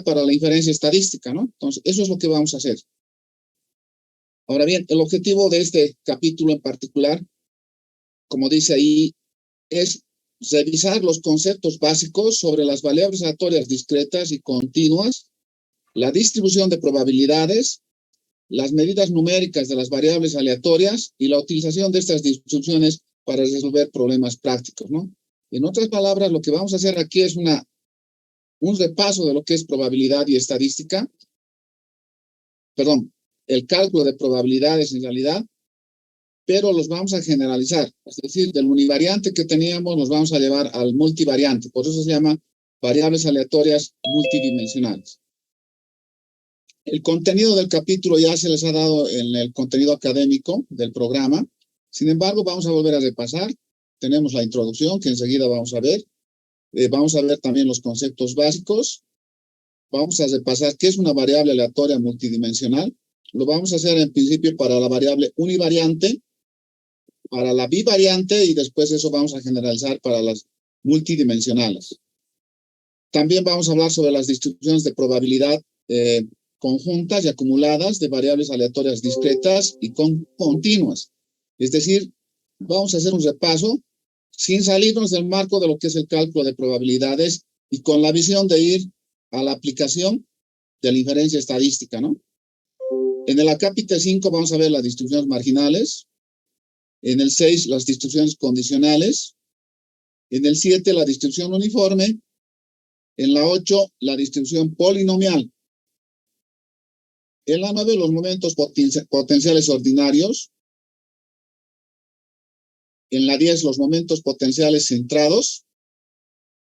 para la inferencia estadística, ¿no? Entonces, eso es lo que vamos a hacer. Ahora bien, el objetivo de este capítulo en particular, como dice ahí, es revisar los conceptos básicos sobre las variables aleatorias discretas y continuas, la distribución de probabilidades, las medidas numéricas de las variables aleatorias y la utilización de estas distribuciones para resolver problemas prácticos, ¿no? En otras palabras, lo que vamos a hacer aquí es un repaso de lo que es probabilidad y estadística, perdón, el cálculo de probabilidades en realidad, pero los vamos a generalizar, es decir, del univariante que teníamos nos vamos a llevar al multivariante, por eso se llama variables aleatorias multidimensionales. El contenido del capítulo ya se les ha dado en el contenido académico del programa, sin embargo, vamos a volver a repasar. Tenemos la introducción que enseguida vamos a ver. Vamos a ver también los conceptos básicos. Vamos a repasar qué es una variable aleatoria multidimensional. Lo vamos a hacer en principio para la variable univariante, para la bivariante y después eso vamos a generalizar para las multidimensionales. También vamos a hablar sobre las distribuciones de probabilidad conjuntas y acumuladas de variables aleatorias discretas y continuas. Es decir, vamos a hacer un repaso sin salirnos del marco de lo que es el cálculo de probabilidades y con la visión de ir a la aplicación de la inferencia estadística, ¿no? En el acápite 5 vamos a ver las distribuciones marginales, en el 6 las distribuciones condicionales, en el 7 la distribución uniforme, en la 8 la distribución polinomial, en la 9 los momentos potenciales ordinarios, en la 10 los momentos potenciales centrados,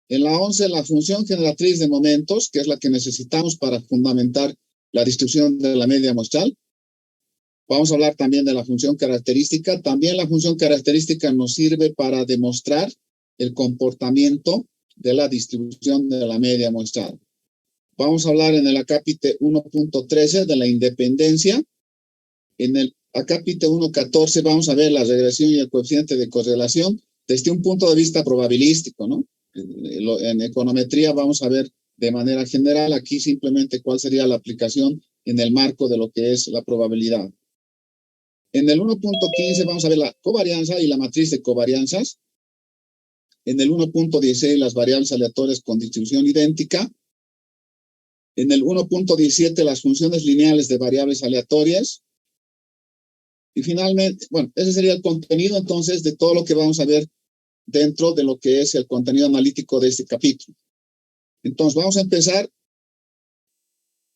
en la 11 la función generatriz de momentos, que es la que necesitamos para fundamentar la distribución de la media muestral. Vamos a hablar también de la función característica. También la función característica nos sirve para demostrar el comportamiento de la distribución de la media muestral. Vamos a hablar en el acápite 1.13 de la independencia. En el acápite 1.14 vamos a ver la regresión y el coeficiente de correlación desde un punto de vista probabilístico, ¿no? En econometría vamos a ver de manera general aquí simplemente cuál sería la aplicación en el marco de lo que es la probabilidad. En el 1.15 vamos a ver la covarianza y la matriz de covarianzas. En el 1.16 las variables aleatorias con distribución idéntica. En el 1.17 las funciones lineales de variables aleatorias. Y finalmente, bueno, ese sería el contenido entonces de todo lo que vamos a ver dentro de lo que es el contenido analítico de este capítulo. Entonces vamos a empezar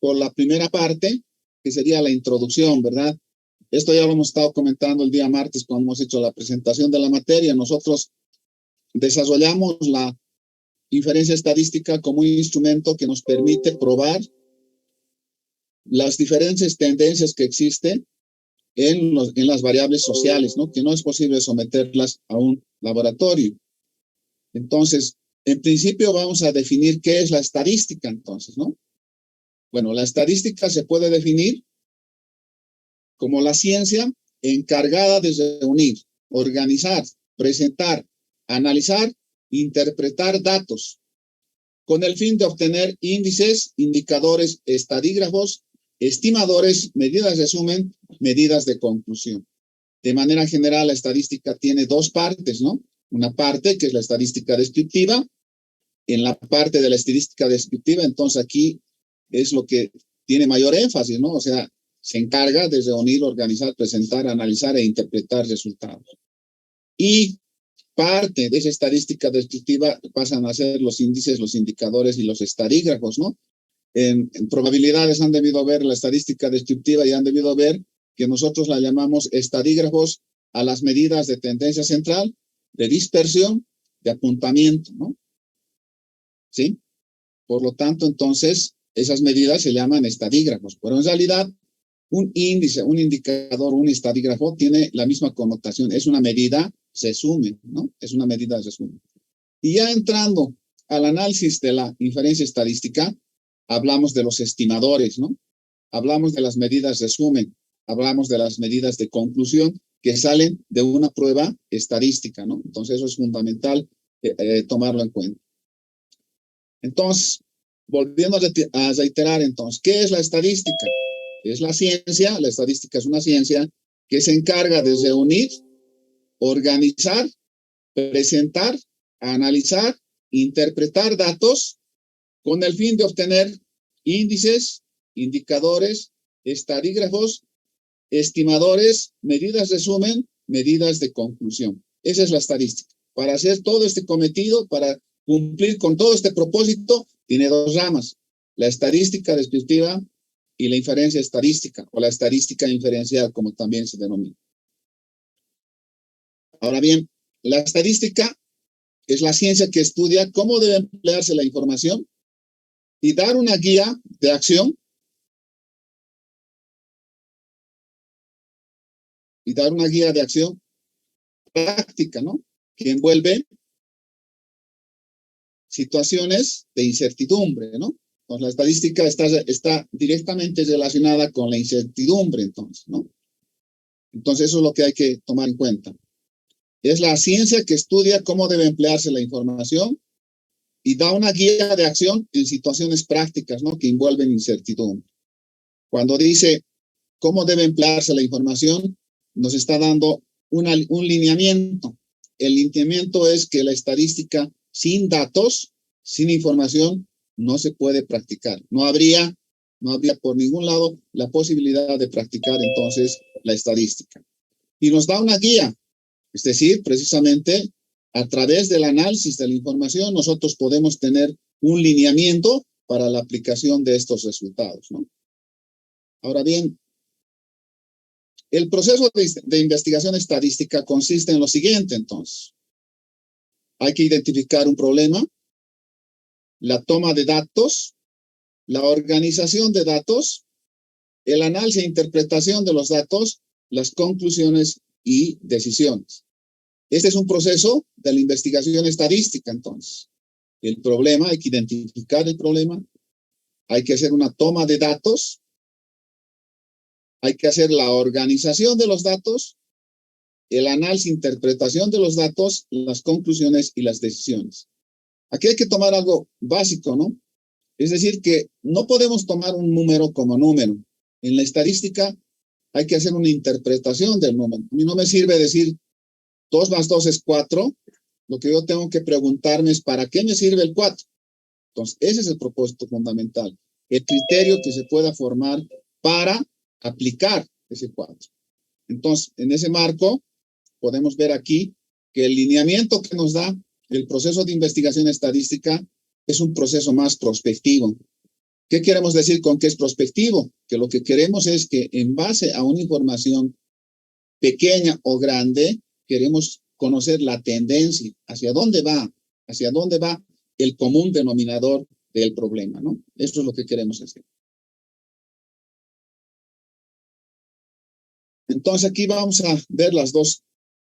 por la primera parte, que sería la introducción, ¿verdad? Esto ya lo hemos estado comentando el día martes cuando hemos hecho la presentación de la materia. Nosotros desarrollamos la inferencia estadística como un instrumento que nos permite probar las diferentes tendencias que existen en las variables sociales, ¿no? Que no es posible someterlas a un laboratorio. Entonces, en principio vamos a definir qué es la estadística, entonces, ¿no? Bueno, la estadística se puede definir como la ciencia encargada de reunir, organizar, presentar, analizar, interpretar datos, con el fin de obtener índices, indicadores, estadígrafos, estimadores, medidas de resumen, medidas de conclusión. De manera general, la estadística tiene dos partes, ¿no? Una parte que es la estadística descriptiva. En la parte de la estadística descriptiva, entonces aquí es lo que tiene mayor énfasis, ¿no? O sea, se encarga de reunir, organizar, presentar, analizar e interpretar resultados. Y parte de esa estadística descriptiva pasan a ser los índices, los indicadores y los estadígrafos, ¿no? En probabilidades han debido ver la estadística descriptiva y han debido ver que nosotros la llamamos estadígrafos a las medidas de tendencia central, de dispersión, de apuntamiento, ¿no? ¿Sí? Por lo tanto, entonces, esas medidas se llaman estadígrafos, pero en realidad un índice, un indicador, un estadígrafo tiene la misma connotación, es una medida resumen, ¿no? Es una medida resumen. Y ya entrando al análisis de la inferencia estadística, hablamos de los estimadores, ¿no? Hablamos de las medidas resumen, hablamos de las medidas de conclusión que salen de una prueba estadística, ¿no? Entonces eso es fundamental tomarlo en cuenta. Entonces, volviendo a reiterar entonces, ¿qué es la estadística? Es la ciencia, la estadística es una ciencia que se encarga de reunir, organizar, presentar, analizar, interpretar datos con el fin de obtener índices, indicadores, estadígrafos, estimadores, medidas de resumen, medidas de conclusión. Esa es la estadística. Para hacer todo este cometido, para cumplir con todo este propósito, tiene dos ramas: la estadística descriptiva y la inferencia estadística, o la estadística inferencial, como también se denomina. Ahora bien, la estadística es la ciencia que estudia cómo debe emplearse la información y dar una guía de acción práctica, ¿no? Que envuelve situaciones de incertidumbre, ¿no? Pues la estadística está directamente relacionada con la incertidumbre, entonces, ¿no? Entonces, eso es lo que hay que tomar en cuenta. Es la ciencia que estudia cómo debe emplearse la información y da una guía de acción en situaciones prácticas, ¿no? Que envuelven incertidumbre. Cuando dice cómo debe emplearse la información, nos está dando un lineamiento. El lineamiento es que la estadística sin datos, sin información, no se puede practicar. No habría por ningún lado la posibilidad de practicar entonces la estadística. Y nos da una guía, es decir, precisamente a través del análisis de la información nosotros podemos tener un lineamiento para la aplicación de estos resultados, ¿no? Ahora bien, el proceso de investigación estadística consiste en lo siguiente, entonces. Hay que identificar un problema, la toma de datos, la organización de datos, el análisis e interpretación de los datos, las conclusiones y decisiones. Este es un proceso de la investigación estadística, entonces. El problema, hay que identificar el problema, hay que hacer una toma de datos, hay que hacer la organización de los datos, el análisis e interpretación de los datos, las conclusiones y las decisiones. Aquí hay que tomar algo básico, ¿no? Es decir, que no podemos tomar un número como número. En la estadística hay que hacer una interpretación del número. A mí no me sirve decir 2 más 2 es 4. Lo que yo tengo que preguntarme es ¿para qué me sirve el 4? Entonces, ese es el propósito fundamental. El criterio que se pueda formar para aplicar ese 4. Entonces, en ese marco, podemos ver aquí que el lineamiento que nos da el proceso de investigación estadística es un proceso más prospectivo. ¿Qué queremos decir con que es prospectivo? Que lo que queremos es que en base a una información pequeña o grande, queremos conocer la tendencia, hacia dónde va el común denominador del problema, ¿no? Eso es lo que queremos hacer. Entonces aquí vamos a ver las dos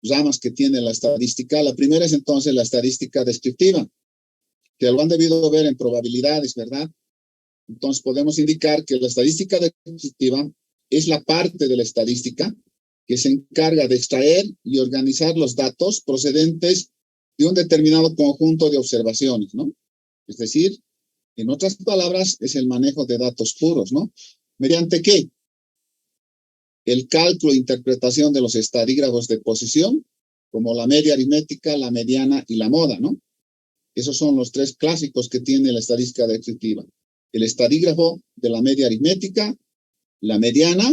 ramas que tiene la estadística. La primera es entonces la estadística descriptiva, que lo han debido ver en probabilidades, ¿verdad? Entonces podemos indicar que la estadística descriptiva es la parte de la estadística que se encarga de extraer y organizar los datos procedentes de un determinado conjunto de observaciones, ¿no? Es decir, en otras palabras, es el manejo de datos puros, ¿no? ¿Mediante qué? El cálculo e interpretación de los estadígrafos de posición, como la media aritmética, la mediana y la moda, ¿no? Esos son los 3 clásicos que tiene la estadística descriptiva. El estadígrafo de la media aritmética, la mediana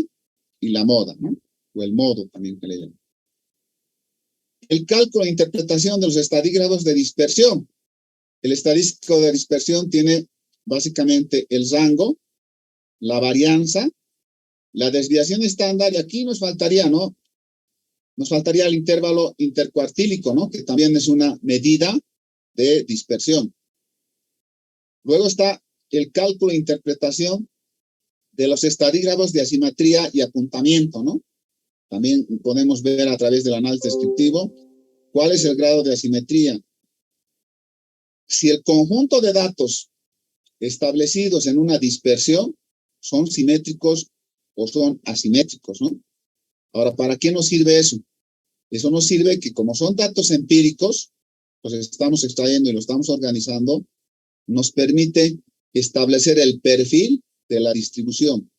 y la moda, ¿no? O el modo también que le llaman. El cálculo e interpretación de los estadígrafos de dispersión. El estadístico de dispersión tiene básicamente el rango, la varianza, la desviación estándar, y aquí nos faltaría, ¿no? Nos faltaría el intervalo intercuartílico, ¿no? Que también es una medida de dispersión. Luego está el cálculo e interpretación de los estadígrafos de asimetría y apuntamiento, ¿no? También podemos ver a través del análisis descriptivo cuál es el grado de asimetría. Si el conjunto de datos establecidos en una dispersión son simétricos o son asimétricos, ¿no? Ahora, ¿para qué nos sirve eso? Eso nos sirve que como son datos empíricos, pues estamos extrayendo y lo estamos organizando, nos permite establecer el perfil de la distribución,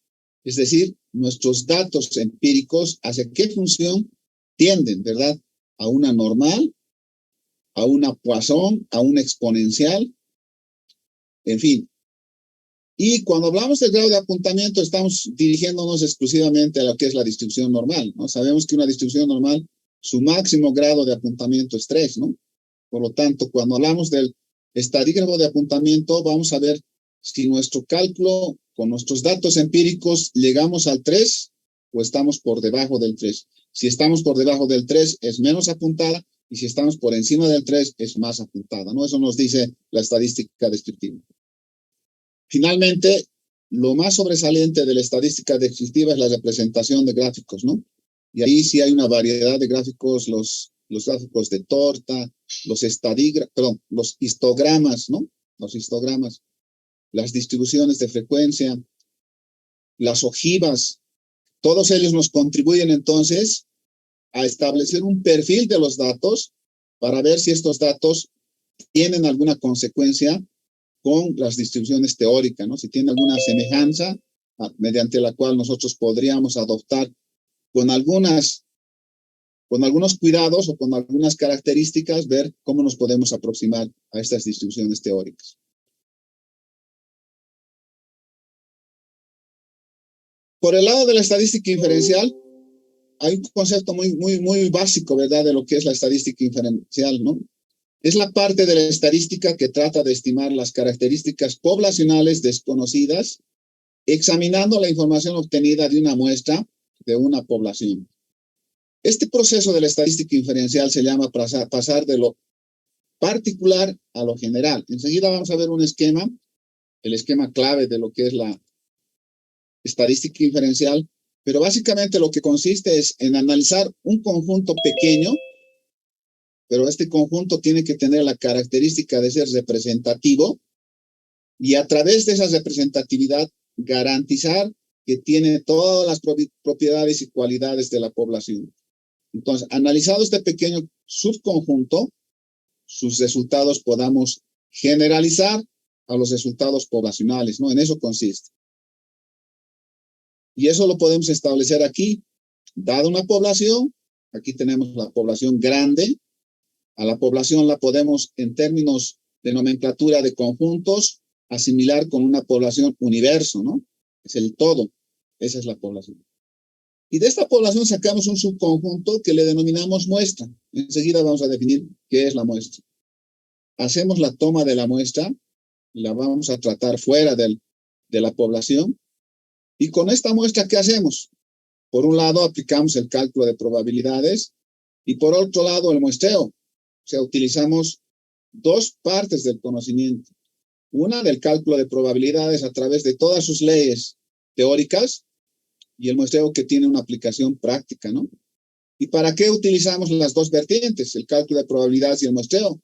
es decir, nuestros datos empíricos hacia qué función tienden, ¿verdad? A una normal, a una Poisson, a una exponencial, en fin. Y cuando hablamos del grado de apuntamiento, estamos dirigiéndonos exclusivamente a lo que es la distribución normal, ¿no? Sabemos que una distribución normal, su máximo grado de apuntamiento es 3, ¿no? Por lo tanto, cuando hablamos del estadígrafo de apuntamiento, vamos a ver si nuestro cálculo, con nuestros datos empíricos, llegamos al 3 o estamos por debajo del 3. Si estamos por debajo del 3, es menos apuntada, y si estamos por encima del 3, es más apuntada, ¿no? Eso nos dice la estadística descriptiva. Finalmente, lo más sobresaliente de la estadística descriptiva es la representación de gráficos, ¿no? Y ahí sí hay una variedad de gráficos, los gráficos de torta, los histogramas, ¿no? Los histogramas, las distribuciones de frecuencia, las ojivas, todos ellos nos contribuyen entonces a establecer un perfil de los datos para ver si estos datos tienen alguna consecuencia con las distribuciones teóricas, ¿no? Si tiene alguna semejanza mediante la cual nosotros podríamos adoptar con algunos cuidados o con algunas características, ver cómo nos podemos aproximar a estas distribuciones teóricas. Por el lado de la estadística inferencial, hay un concepto muy básico, ¿verdad?, de lo que es la estadística inferencial, ¿no? Es la parte de la estadística que trata de estimar las características poblacionales desconocidas, examinando la información obtenida de una muestra de una población. Este proceso de la estadística inferencial se llama pasar de lo particular a lo general. Enseguida vamos a ver un esquema, el esquema clave de lo que es la estadística inferencial, pero básicamente lo que consiste es en analizar un conjunto pequeño, pero este conjunto tiene que tener la característica de ser representativo, y a través de esa representatividad garantizar que tiene todas las propiedades y cualidades de la población. Entonces, analizado este pequeño subconjunto, sus resultados podamos generalizar a los resultados poblacionales, ¿no? En eso consiste. Y eso lo podemos establecer aquí. Dada una población, aquí tenemos la población grande. A la población la podemos, en términos de nomenclatura de conjuntos, asimilar con una población universo, ¿no? Es el todo. Esa es la población. Y de esta población sacamos un subconjunto que le denominamos muestra. Enseguida vamos a definir qué es la muestra. Hacemos la toma de la muestra, la vamos a tratar fuera de la población. Y con esta muestra, ¿qué hacemos? Por un lado, aplicamos el cálculo de probabilidades, y por otro lado, el muestreo. O sea, utilizamos dos partes del conocimiento. Una del cálculo de probabilidades a través de todas sus leyes teóricas, y el muestreo que tiene una aplicación práctica, ¿no? ¿Y para qué utilizamos las dos vertientes, el cálculo de probabilidades y el muestreo?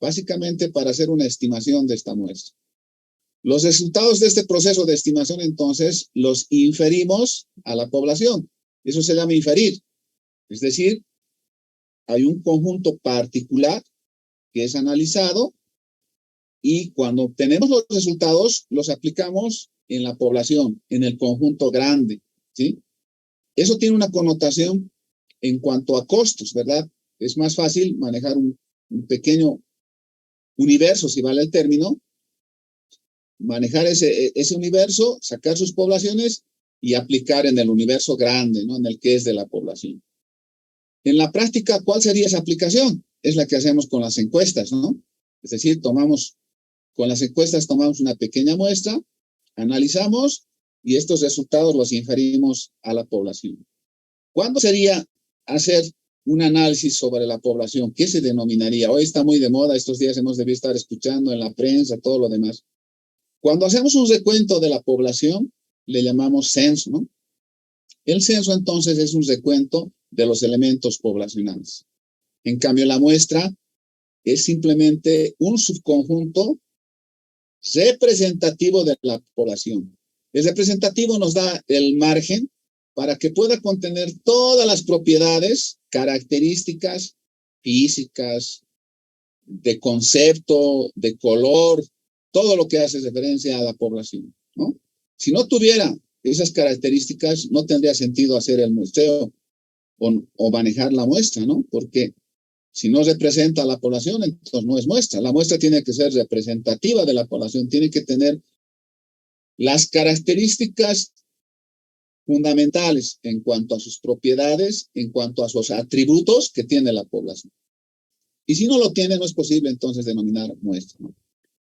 Básicamente para hacer una estimación de esta muestra. Los resultados de este proceso de estimación, entonces, los inferimos a la población. Eso se llama inferir. Es decir, hay un conjunto particular que es analizado, y cuando obtenemos los resultados, los aplicamos en la población, en el conjunto grande, ¿sí? Eso tiene una connotación en cuanto a costos, ¿verdad? Es más fácil manejar un pequeño universo, si vale el término, manejar ese universo, sacar sus poblaciones y aplicar en el universo grande, ¿no? En el que es de la población. En la práctica, ¿cuál sería esa aplicación? Es la que hacemos con las encuestas, ¿no? Es decir, con las encuestas tomamos una pequeña muestra, analizamos, y estos resultados los inferimos a la población. ¿Cuándo sería hacer un análisis sobre la población? ¿Qué se denominaría? Hoy está muy de moda, estos días hemos debido estar escuchando en la prensa, todo lo demás. Cuando hacemos un recuento de la población, le llamamos censo, ¿no? El censo, entonces, es un recuento de los elementos poblacionales. En cambio, la muestra es simplemente un subconjunto representativo de la población. El representativo nos da el margen para que pueda contener todas las propiedades, características físicas, de concepto, de color, todo lo que hace referencia a la población, ¿no? Si no tuviera esas características, no tendría sentido hacer el muestreo o manejar la muestra, ¿no? Porque si no representa a la población, entonces no es muestra. La muestra tiene que ser representativa de la población, tiene que tener las características fundamentales en cuanto a sus propiedades, en cuanto a sus atributos que tiene la población. Y si no lo tiene, no es posible entonces denominar muestra, ¿no?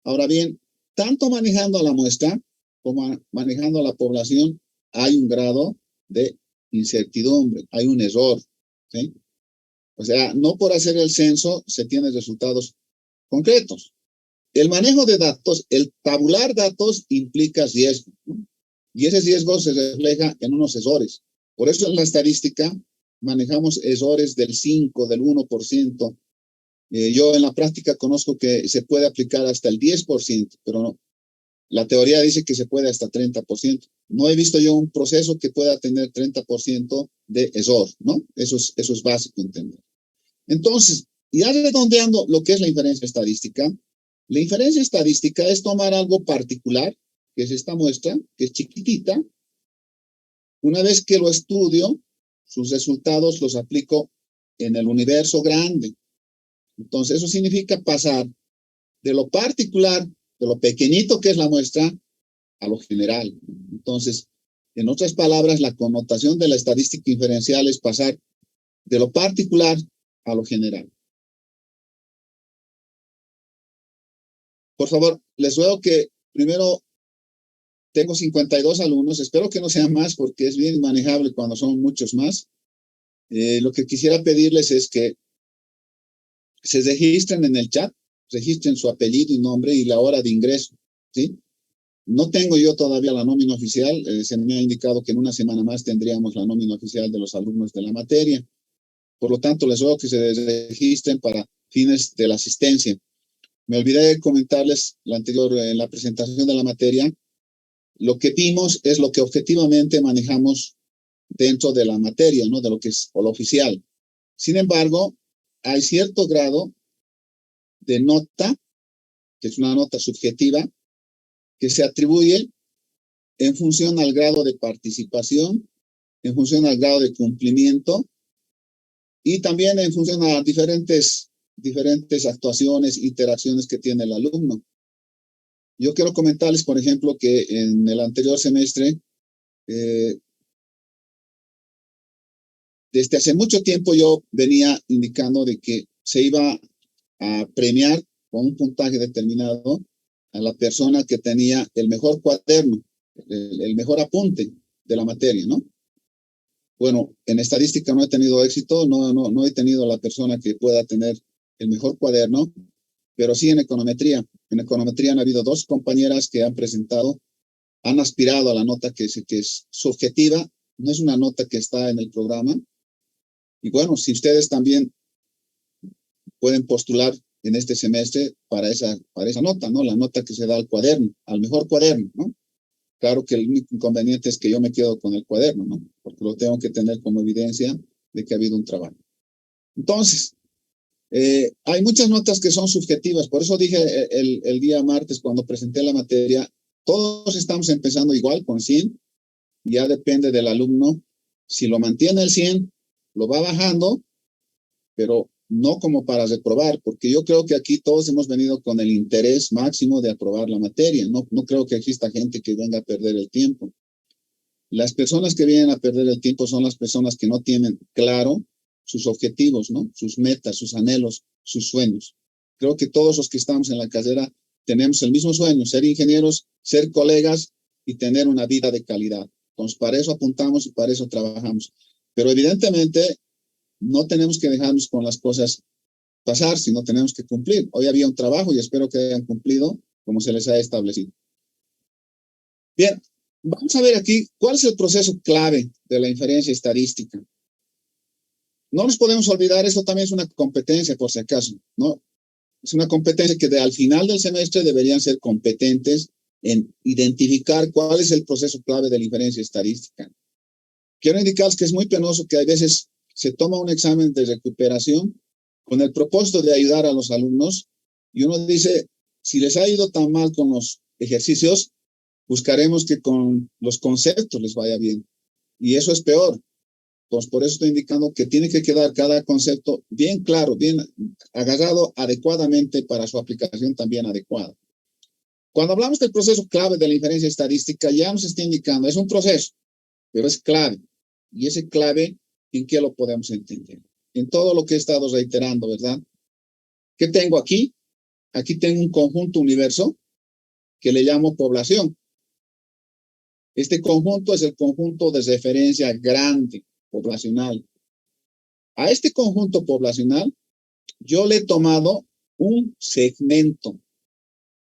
Ahora bien, tanto manejando la muestra como manejando la población, hay un grado de incertidumbre, hay un error, ¿sí? O sea, no por hacer el censo se tienen resultados concretos. El manejo de datos, el tabular datos implica riesgo, ¿no? Y ese riesgo se refleja en unos errores. Por eso en la estadística manejamos errores del 5, del 1%. Yo en la práctica conozco que se puede aplicar hasta el 10%, pero no. La teoría dice que se puede hasta 30%. No he visto yo un proceso que pueda tener 30% de error, ¿no? Eso es básico entender. Entonces, ya redondeando lo que es la inferencia estadística, la inferencia estadística es tomar algo particular, que es esta muestra, que es chiquitita. Una vez que lo estudio, sus resultados los aplico en el universo grande. Entonces, eso significa pasar de lo particular, de lo pequeñito que es la muestra, a lo general. Entonces, en otras palabras, la connotación de la estadística inferencial es pasar de lo particular a lo general. Por favor, les ruego que primero tengo 52 alumnos, espero que no sean más porque es bien manejable cuando son muchos más. Lo que quisiera pedirles es que se registren en el chat, registren su apellido y nombre y la hora de ingreso, ¿sí? No tengo yo todavía la nómina oficial, se me ha indicado que en una semana más tendríamos la nómina oficial de los alumnos de la materia. Por lo tanto, les ruego que se registren para fines de la asistencia. Me olvidé de comentarles en la presentación de la materia, lo que vimos es lo que objetivamente manejamos dentro de la materia, ¿no? De lo que es o lo oficial. Sin embargo, hay cierto grado de nota, que es una nota subjetiva, que se atribuye en función al grado de participación, en función al grado de cumplimiento y también en función a diferentes actuaciones, interacciones que tiene el alumno. Yo quiero comentarles, por ejemplo, que en el anterior semestre, desde hace mucho tiempo yo venía indicando de que se iba a premiar con un puntaje determinado a la persona que tenía el mejor cuaderno, el mejor apunte de la materia, ¿no? Bueno, en estadística no he tenido éxito, no he tenido la persona que pueda tener el mejor cuaderno, pero sí en econometría. En econometría han habido 2 compañeras que han presentado, han aspirado a la nota que es subjetiva, no es una nota que está en el programa. Y bueno, si ustedes también pueden postular en este semestre para esa nota, ¿no? La nota que se da al cuaderno, al mejor cuaderno, ¿no? Claro que el único inconveniente es que yo me quedo con el cuaderno, ¿no? Porque lo tengo que tener como evidencia de que ha habido un trabajo. Entonces, hay muchas notas que son subjetivas, por eso dije el día martes cuando presenté la materia, todos estamos empezando igual con 100, ya depende del alumno, si lo mantiene el 100, lo va bajando, pero no como para reprobar, porque yo creo que aquí todos hemos venido con el interés máximo de aprobar la materia, no creo que exista gente que venga a perder el tiempo. Las personas que vienen a perder el tiempo son las personas que no tienen claro sus objetivos, ¿no? Sus metas, sus anhelos, sus sueños. Creo que todos los que estamos en la carrera tenemos el mismo sueño, ser ingenieros, ser colegas y tener una vida de calidad. Entonces, para eso apuntamos y para eso trabajamos. Pero evidentemente no tenemos que dejarnos con las cosas pasar, sino tenemos que cumplir. Hoy había un trabajo y espero que hayan cumplido como se les ha establecido. Bien, vamos a ver aquí cuál es el proceso clave de la inferencia estadística. No nos podemos olvidar, esto también es una competencia, por si acaso, ¿no? Es una competencia que al final del semestre deberían ser competentes en identificar cuál es el proceso clave de la inferencia estadística. Quiero indicarles que es muy penoso que a veces se toma un examen de recuperación con el propósito de ayudar a los alumnos y uno dice, Si les ha ido tan mal con los ejercicios, buscaremos que con los conceptos les vaya bien. Y eso es peor. Entonces, por eso estoy indicando que tiene que quedar cada concepto bien claro, bien agarrado adecuadamente para su aplicación también adecuada. Cuando hablamos del proceso clave de la inferencia estadística, ya nos está indicando, es un proceso, pero es clave. Y ese clave, ¿en qué lo podemos entender? En todo lo que he estado reiterando, ¿verdad? ¿Qué tengo aquí? Aquí tengo un conjunto universo que le llamo población. Este conjunto es el conjunto de referencia grande, poblacional. A este conjunto poblacional, yo le he tomado un segmento,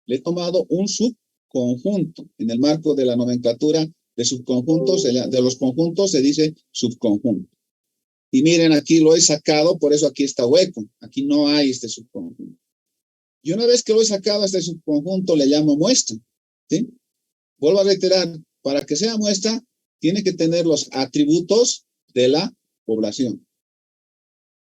le he tomado un subconjunto. En el marco de la nomenclatura de subconjuntos, de los conjuntos se dice subconjunto. Y miren, aquí lo he sacado, por eso aquí está hueco. Aquí no hay este subconjunto. Y una vez que lo he sacado a este subconjunto, le llamo muestra. ¿Sí? Vuelvo a reiterar, para que sea muestra, tiene que tener los atributos de la población.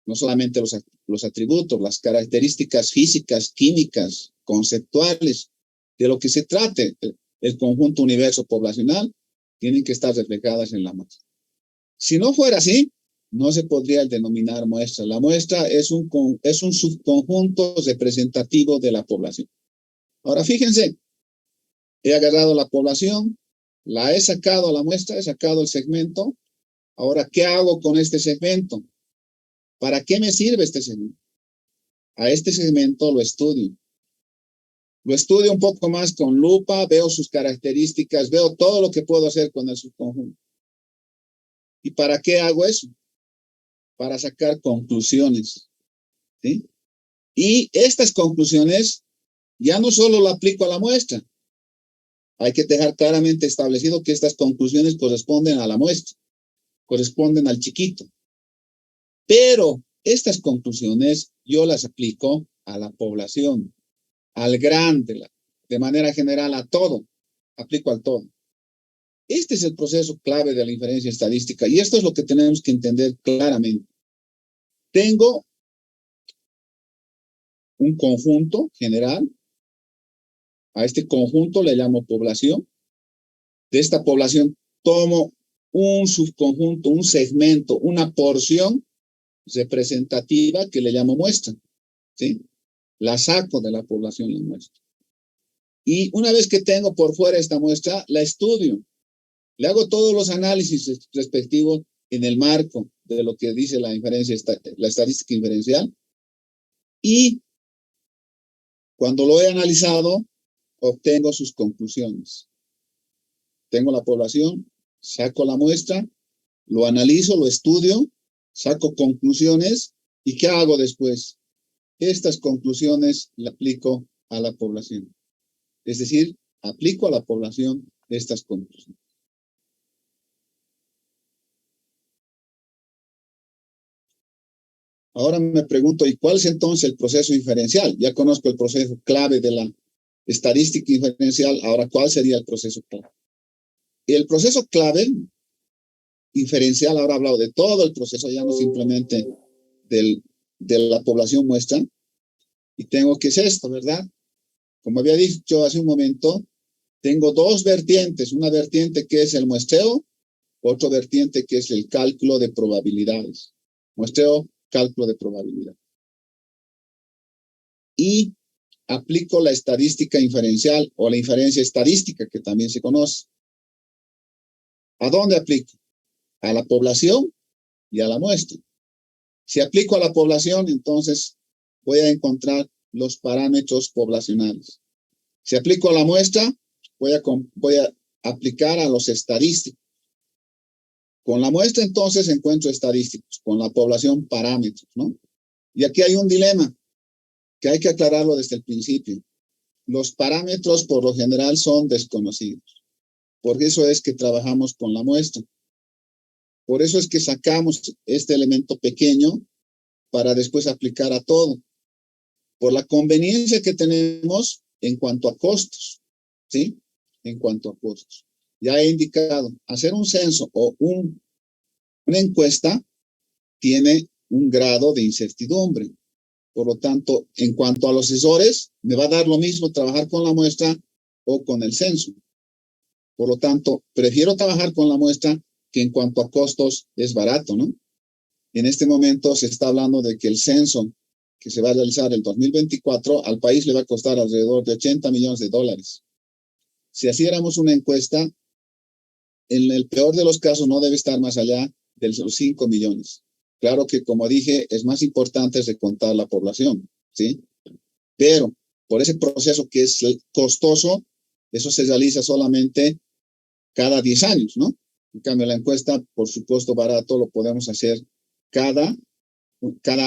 No solamente los atributos, las características físicas, químicas, conceptuales, de lo que se trate el conjunto universo poblacional, tienen que estar reflejadas en la muestra. Si no fuera así, no se podría denominar muestra. La muestra es un subconjunto representativo de la población. Ahora fíjense, he agarrado la población, la he sacado a la muestra, he sacado el segmento. Ahora, ¿qué hago con este segmento? ¿Para qué me sirve este segmento? A este segmento lo estudio. Lo estudio un poco más con lupa, veo sus características, veo todo lo que puedo hacer con el subconjunto. ¿Y para qué hago eso? Para sacar conclusiones. ¿Sí? Y estas conclusiones ya no solo lo aplico a la muestra. Hay que dejar claramente establecido que estas conclusiones corresponden a la muestra, corresponden al chiquito. Pero estas conclusiones yo las aplico a la población, al grande, de manera general a todo, aplico al todo. Este es el proceso clave de la inferencia estadística y esto es lo que tenemos que entender claramente. Tengo un conjunto general, a este conjunto le llamo población. De esta población tomo un subconjunto, un segmento, una porción representativa que le llamo muestra. ¿Sí? La saco de la población, la muestra. Y una vez que tengo por fuera esta muestra, la estudio. Le hago todos los análisis respectivos en el marco de lo que dice la estadística inferencial. Y cuando lo he analizado, obtengo sus conclusiones. Tengo la población, saco la muestra, lo analizo, lo estudio, saco conclusiones. ¿Y qué hago después? Estas conclusiones las aplico a la población. Es decir, aplico a la población estas conclusiones. Ahora me pregunto, ¿y cuál es entonces el proceso inferencial? Ya conozco el proceso clave de la estadística inferencial. Ahora, ¿cuál sería el proceso clave? El proceso clave inferencial, ahora he hablado de todo el proceso, ya no simplemente de la población muestra. Y tengo que es esto, ¿verdad? Como había dicho hace un momento, tengo dos vertientes. Una vertiente que es el muestreo, otra vertiente que es el cálculo de probabilidades. Muestreo, cálculo de probabilidad. Y aplico la estadística inferencial o la inferencia estadística, que también se conoce. ¿A dónde aplico? A la población y a la muestra. Si aplico a la población, entonces voy a encontrar los parámetros poblacionales. Si aplico a la muestra, voy a aplicar a los estadísticos. Con la muestra, entonces, encuentro estadísticos. Con la población, parámetros, ¿no? Y aquí hay un dilema que hay que aclararlo desde el principio. Los parámetros, por lo general, son desconocidos. Por eso es que trabajamos con la muestra. Por eso es que sacamos este elemento pequeño para después aplicar a todo. Por la conveniencia que tenemos en cuanto a costos, ¿sí? En cuanto a costos. Ya he indicado, hacer un censo o una encuesta tiene un grado de incertidumbre. Por lo tanto, en cuanto a los asesores, me va a dar lo mismo trabajar con la muestra o con el censo. Por lo tanto, prefiero trabajar con la muestra, que en cuanto a costos es barato, ¿no? En este momento se está hablando de que el censo que se va a realizar el 2024 al país le va a costar alrededor de $80 millones. Si hiciéramos una encuesta, en el peor de los casos no debe estar más allá de los 5 millones. Claro que, como dije, es más importante recontar la población, ¿sí? Pero por ese proceso que es costoso, eso se realiza solamente cada 10 años, ¿no? En cambio, la encuesta, por su costo barato, lo podemos hacer cada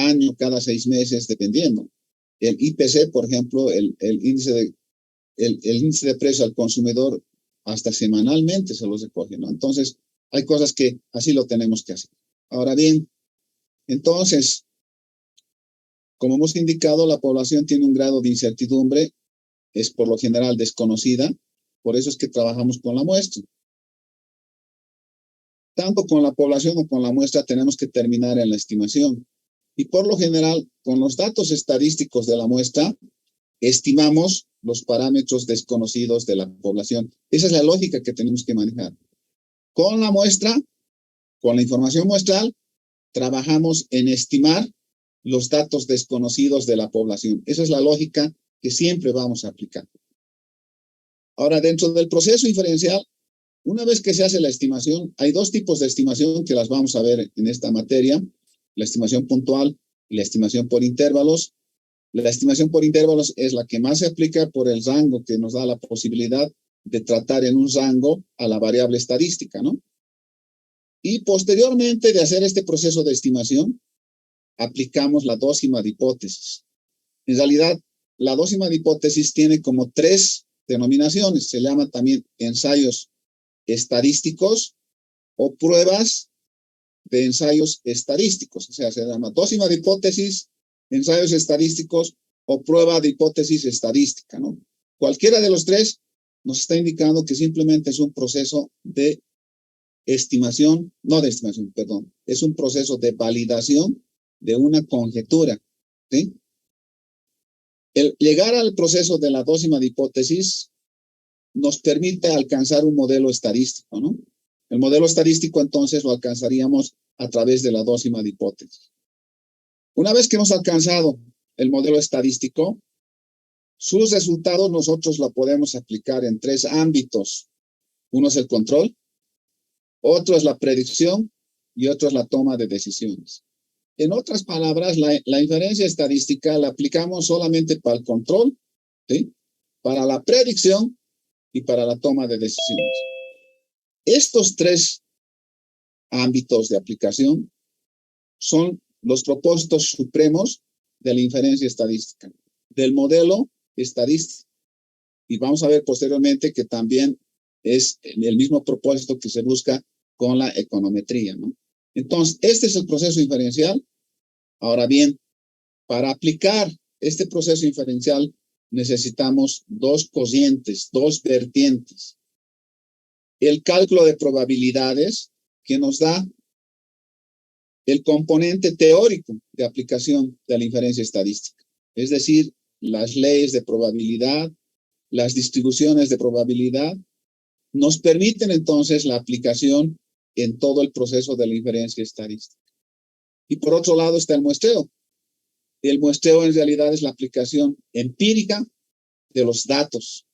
año, cada 6 meses, dependiendo. El IPC, por ejemplo, el índice de precio al consumidor, hasta semanalmente se los recoge, ¿no? Entonces, hay cosas que así lo tenemos que hacer. Ahora bien, entonces, como hemos indicado, la población tiene un grado de incertidumbre, es por lo general desconocida, por eso es que trabajamos con la muestra. Tanto con la población o con la muestra tenemos que terminar en la estimación. Y por lo general, con los datos estadísticos de la muestra, estimamos los parámetros desconocidos de la población. Esa es la lógica que tenemos que manejar. Con la muestra, con la información muestral, trabajamos en estimar los datos desconocidos de la población. Esa es la lógica que siempre vamos a aplicar. Ahora, dentro del proceso inferencial, una vez que se hace la estimación, hay dos tipos de estimación que las vamos a ver en esta materia: la estimación puntual y la estimación por intervalos. La estimación por intervalos es la que más se aplica por el rango que nos da la posibilidad de tratar en un rango a la variable estadística, ¿no? Y posteriormente de hacer este proceso de estimación, aplicamos la dócima de hipótesis. En realidad, la dócima de hipótesis tiene como 3 denominaciones. Se llama también ensayos estadísticos o pruebas de ensayos estadísticos. O sea, se llama dócima de hipótesis, ensayos estadísticos o prueba de hipótesis estadística, ¿no? Cualquiera de los 3 nos está indicando que simplemente es un proceso de estimación, no de estimación, perdón, es un proceso de validación de una conjetura, ¿sí? El llegar al proceso de la dócima de hipótesis nos permite alcanzar un modelo estadístico, ¿no? El modelo estadístico entonces lo alcanzaríamos a través de la dócima de hipótesis. Una vez que hemos alcanzado el modelo estadístico, sus resultados nosotros lo podemos aplicar en 3 ámbitos. Uno es el control, otro es la predicción y otro es la toma de decisiones. En otras palabras, la inferencia estadística la aplicamos solamente para el control, ¿sí?, para la predicción y para la toma de decisiones. Estos 3 ámbitos de aplicación son los propósitos supremos de la inferencia estadística, del modelo estadístico. Y vamos a ver posteriormente que también es el mismo propósito que se busca con la econometría, ¿no? Entonces, este es el proceso inferencial. Ahora bien, para aplicar este proceso inferencial necesitamos 2 cocientes, 2 vertientes. El cálculo de probabilidades, que nos da el componente teórico de aplicación de la inferencia estadística, es decir, las leyes de probabilidad, las distribuciones de probabilidad, nos permiten entonces la aplicación en todo el proceso de la inferencia estadística. Y por otro lado está el muestreo. El muestreo en realidad es la aplicación empírica de los datos.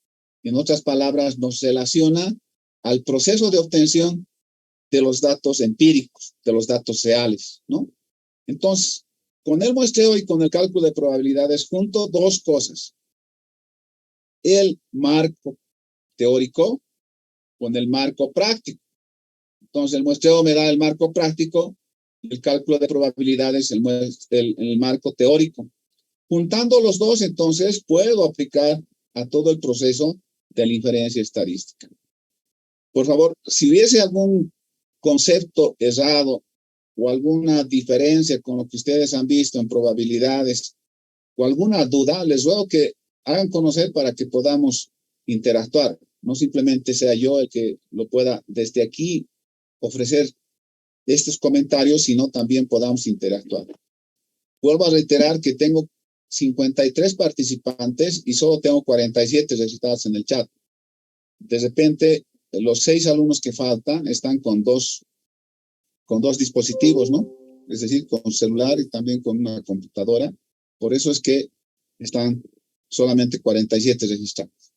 En otras palabras, nos relaciona al proceso de obtención de los datos empíricos, de los datos reales, ¿no? Entonces, con el muestreo y con el cálculo de probabilidades junto 2 cosas: el marco teórico con el marco práctico. Entonces, el muestreo me da el marco práctico, el cálculo de probabilidades, el marco teórico. Juntando los 2, entonces, puedo aplicar a todo el proceso de la inferencia estadística. Por favor, si hubiese algún concepto errado o alguna diferencia con lo que ustedes han visto en probabilidades o alguna duda, les ruego que hagan conocer para que podamos interactuar. No simplemente sea yo el que lo pueda desde aquí ofrecer estos comentarios, sino también podamos interactuar. Vuelvo a reiterar que tengo 53 participantes y solo tengo 47 registrados en el chat. De repente, los 6 alumnos que faltan están con dos dispositivos, ¿no? Es decir, con celular y también con una computadora. Por eso es que están solamente 47 registrados.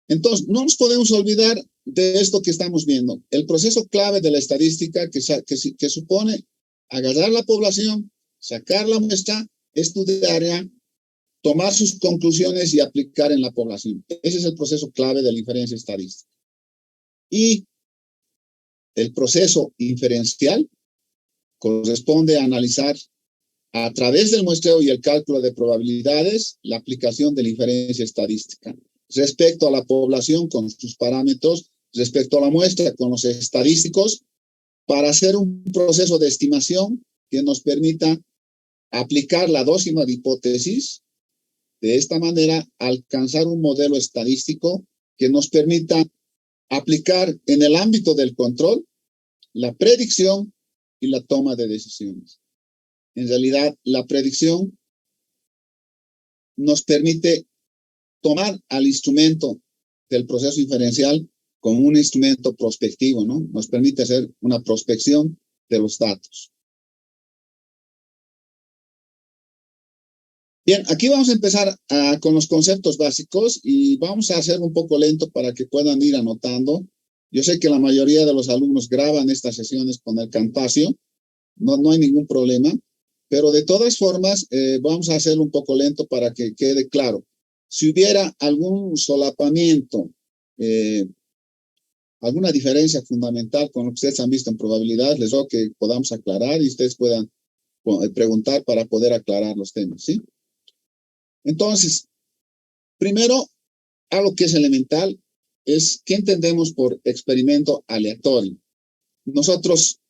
Entonces, no nos podemos olvidar de esto que estamos viendo. El proceso clave de la estadística que supone agarrar la población, sacar la muestra, estudiarla, tomar sus conclusiones y aplicar en la población. Ese es el proceso clave de la inferencia estadística. Y el proceso inferencial corresponde a analizar a través del muestreo y el cálculo de probabilidades la aplicación de la inferencia estadística respecto a la población con sus parámetros, respecto a la muestra con los estadísticos, para hacer un proceso de estimación que nos permita aplicar la dócima de hipótesis, de esta manera alcanzar un modelo estadístico que nos permita aplicar en el ámbito del control la predicción y la toma de decisiones. En realidad, la predicción nos permite tomar al instrumento del proceso inferencial como un instrumento prospectivo, ¿no? Nos permite hacer una prospección de los datos. Bien, aquí vamos a empezar con los conceptos básicos y vamos a hacer un poco lento para que puedan ir anotando. Yo sé que la mayoría de los alumnos graban estas sesiones con el Camtasia, no hay ningún problema, pero de todas formas vamos a hacerlo un poco lento para que quede claro. Si hubiera algún solapamiento, alguna diferencia fundamental con lo que ustedes han visto en probabilidades, les ruego que podamos aclarar y ustedes puedan preguntar para poder aclarar los temas, ¿sí? Entonces, primero, algo que es elemental es qué entendemos por experimento aleatorio. Nosotros,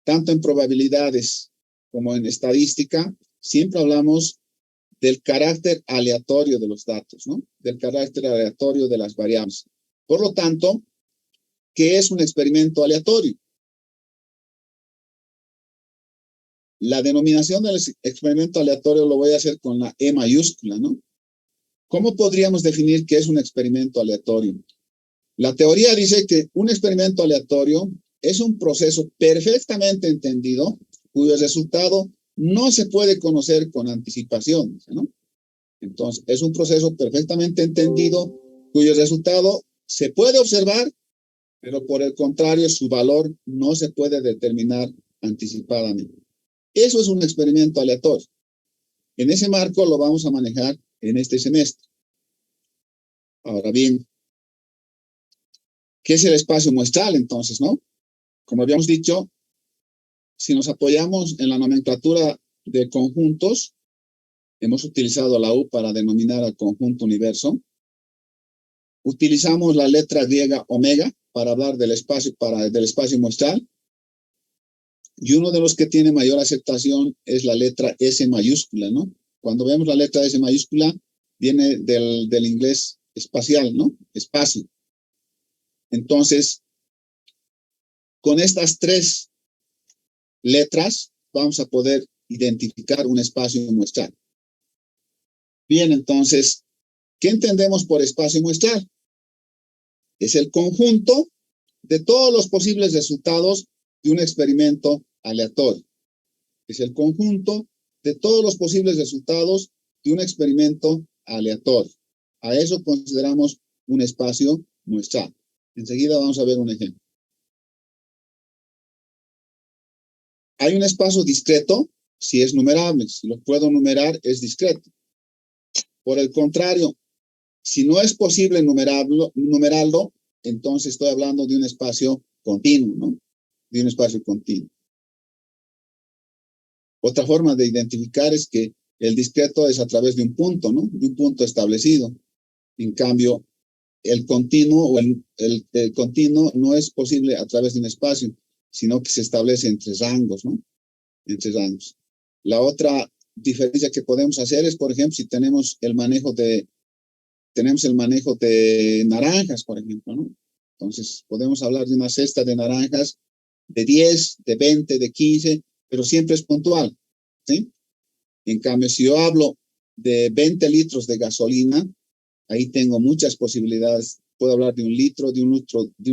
tanto en probabilidades como en estadística, siempre hablamos del carácter aleatorio de los datos, ¿no? Del carácter aleatorio de las variables. Por lo tanto, ¿qué es un experimento aleatorio? La denominación del experimento aleatorio lo voy a hacer con la E mayúscula, ¿no? ¿Cómo podríamos definir qué es un experimento aleatorio? La teoría dice que un experimento aleatorio es un proceso perfectamente entendido cuyo resultado no se puede conocer con anticipación, ¿no? Entonces, es un proceso perfectamente entendido cuyo resultado se puede observar, pero por el contrario, su valor no se puede determinar anticipadamente. Eso es un experimento aleatorio. En ese marco lo vamos a manejar en este semestre. Ahora bien, ¿qué es el espacio muestral entonces, no? Como habíamos dicho, si nos apoyamos en la nomenclatura de conjuntos, hemos utilizado la U para denominar al conjunto universo. Utilizamos la letra griega omega para hablar del espacio muestral. Y uno de los que tiene mayor aceptación es la letra S mayúscula, ¿no? Cuando vemos la letra S mayúscula, viene del inglés espacial, ¿no? Espacio. Entonces, con estas tres letras vamos a poder identificar un espacio muestral. Bien, entonces, ¿qué entendemos por espacio muestral? Es el conjunto de todos los posibles resultados de un experimento aleatorio. Es el conjunto de todos los posibles resultados de un experimento aleatorio. A eso consideramos un espacio muestral. Enseguida vamos a ver un ejemplo. Hay un espacio discreto si es numerable. Si lo puedo numerar, es discreto. Por el contrario, si no es posible numerarlo, entonces estoy hablando de un espacio continuo, ¿no? De un espacio continuo. Otra forma de identificar es que el discreto es a través de un punto, ¿no? De un punto establecido. En cambio, el continuo el continuo no es posible a través de un espacio, sino que se establece entre rangos, ¿no? Entre rangos. La otra diferencia que podemos hacer es, por ejemplo, si tenemos el manejo de naranjas, por ejemplo, ¿no? Entonces, podemos hablar de una cesta de naranjas de 10, de 20, de 15, pero siempre es puntual, ¿sí? En cambio, si yo hablo de 20 litros de gasolina, ahí tengo muchas posibilidades. Puedo hablar de un litro, de un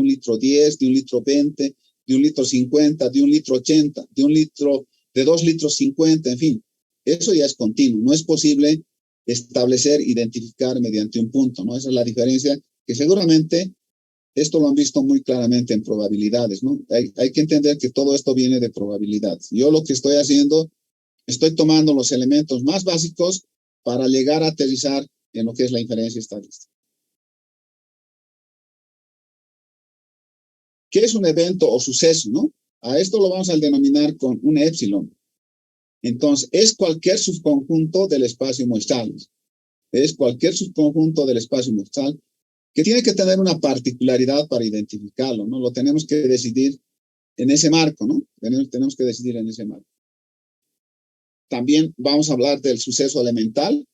litro 10, de un litro 20, de un litro 50, de un litro 80, de un litro, de 2 litros 50, en fin. Eso ya es continuo. No es posible establecer, identificar mediante un punto, ¿no? Esa es la diferencia que seguramente esto lo han visto muy claramente en probabilidades, ¿no? Hay que entender que todo esto viene de probabilidades. Yo lo que estoy haciendo, estoy tomando los elementos más básicos para llegar a aterrizar en lo que es la inferencia estadística. ¿Qué es un evento o suceso, no? A esto lo vamos a denominar con un épsilon. Entonces, es cualquier subconjunto del espacio muestral. Es cualquier subconjunto del espacio muestral que tiene que tener una particularidad para identificarlo, ¿no? Lo tenemos que decidir en ese marco, ¿no? Tenemos que decidir en ese marco. También vamos a hablar del suceso elemental.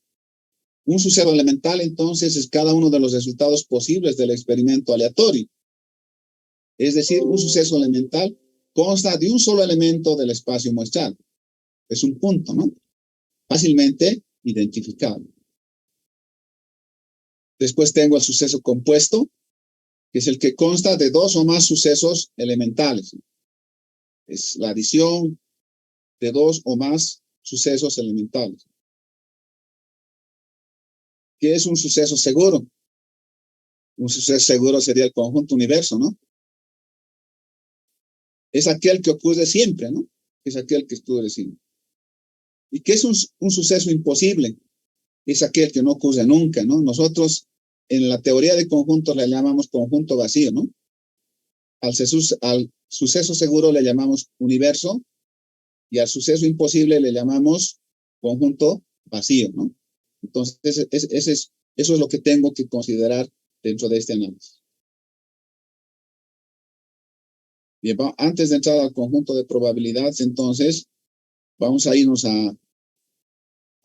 Un suceso elemental, entonces, es cada uno de los resultados posibles del experimento aleatorio. Es decir, un suceso elemental consta de un solo elemento del espacio muestral. Es un punto, ¿no? Fácilmente identificable. Después tengo el suceso compuesto, que es el que consta de dos o más sucesos elementales. Es la adición de dos o más sucesos elementales. ¿Qué es un suceso seguro? Un suceso seguro sería el conjunto universo, ¿no? Es aquel que ocurre siempre, ¿no? Es aquel que ocurre siempre. ¿Y qué es un suceso imposible? Es aquel que no ocurre nunca, ¿no? Nosotros en la teoría de conjuntos le llamamos conjunto vacío, ¿no? Al suceso seguro le llamamos universo y al suceso imposible le llamamos conjunto vacío, ¿no? Entonces, eso es lo que tengo que considerar dentro de este análisis. Bien, antes de entrar al conjunto de probabilidades, entonces, vamos a irnos a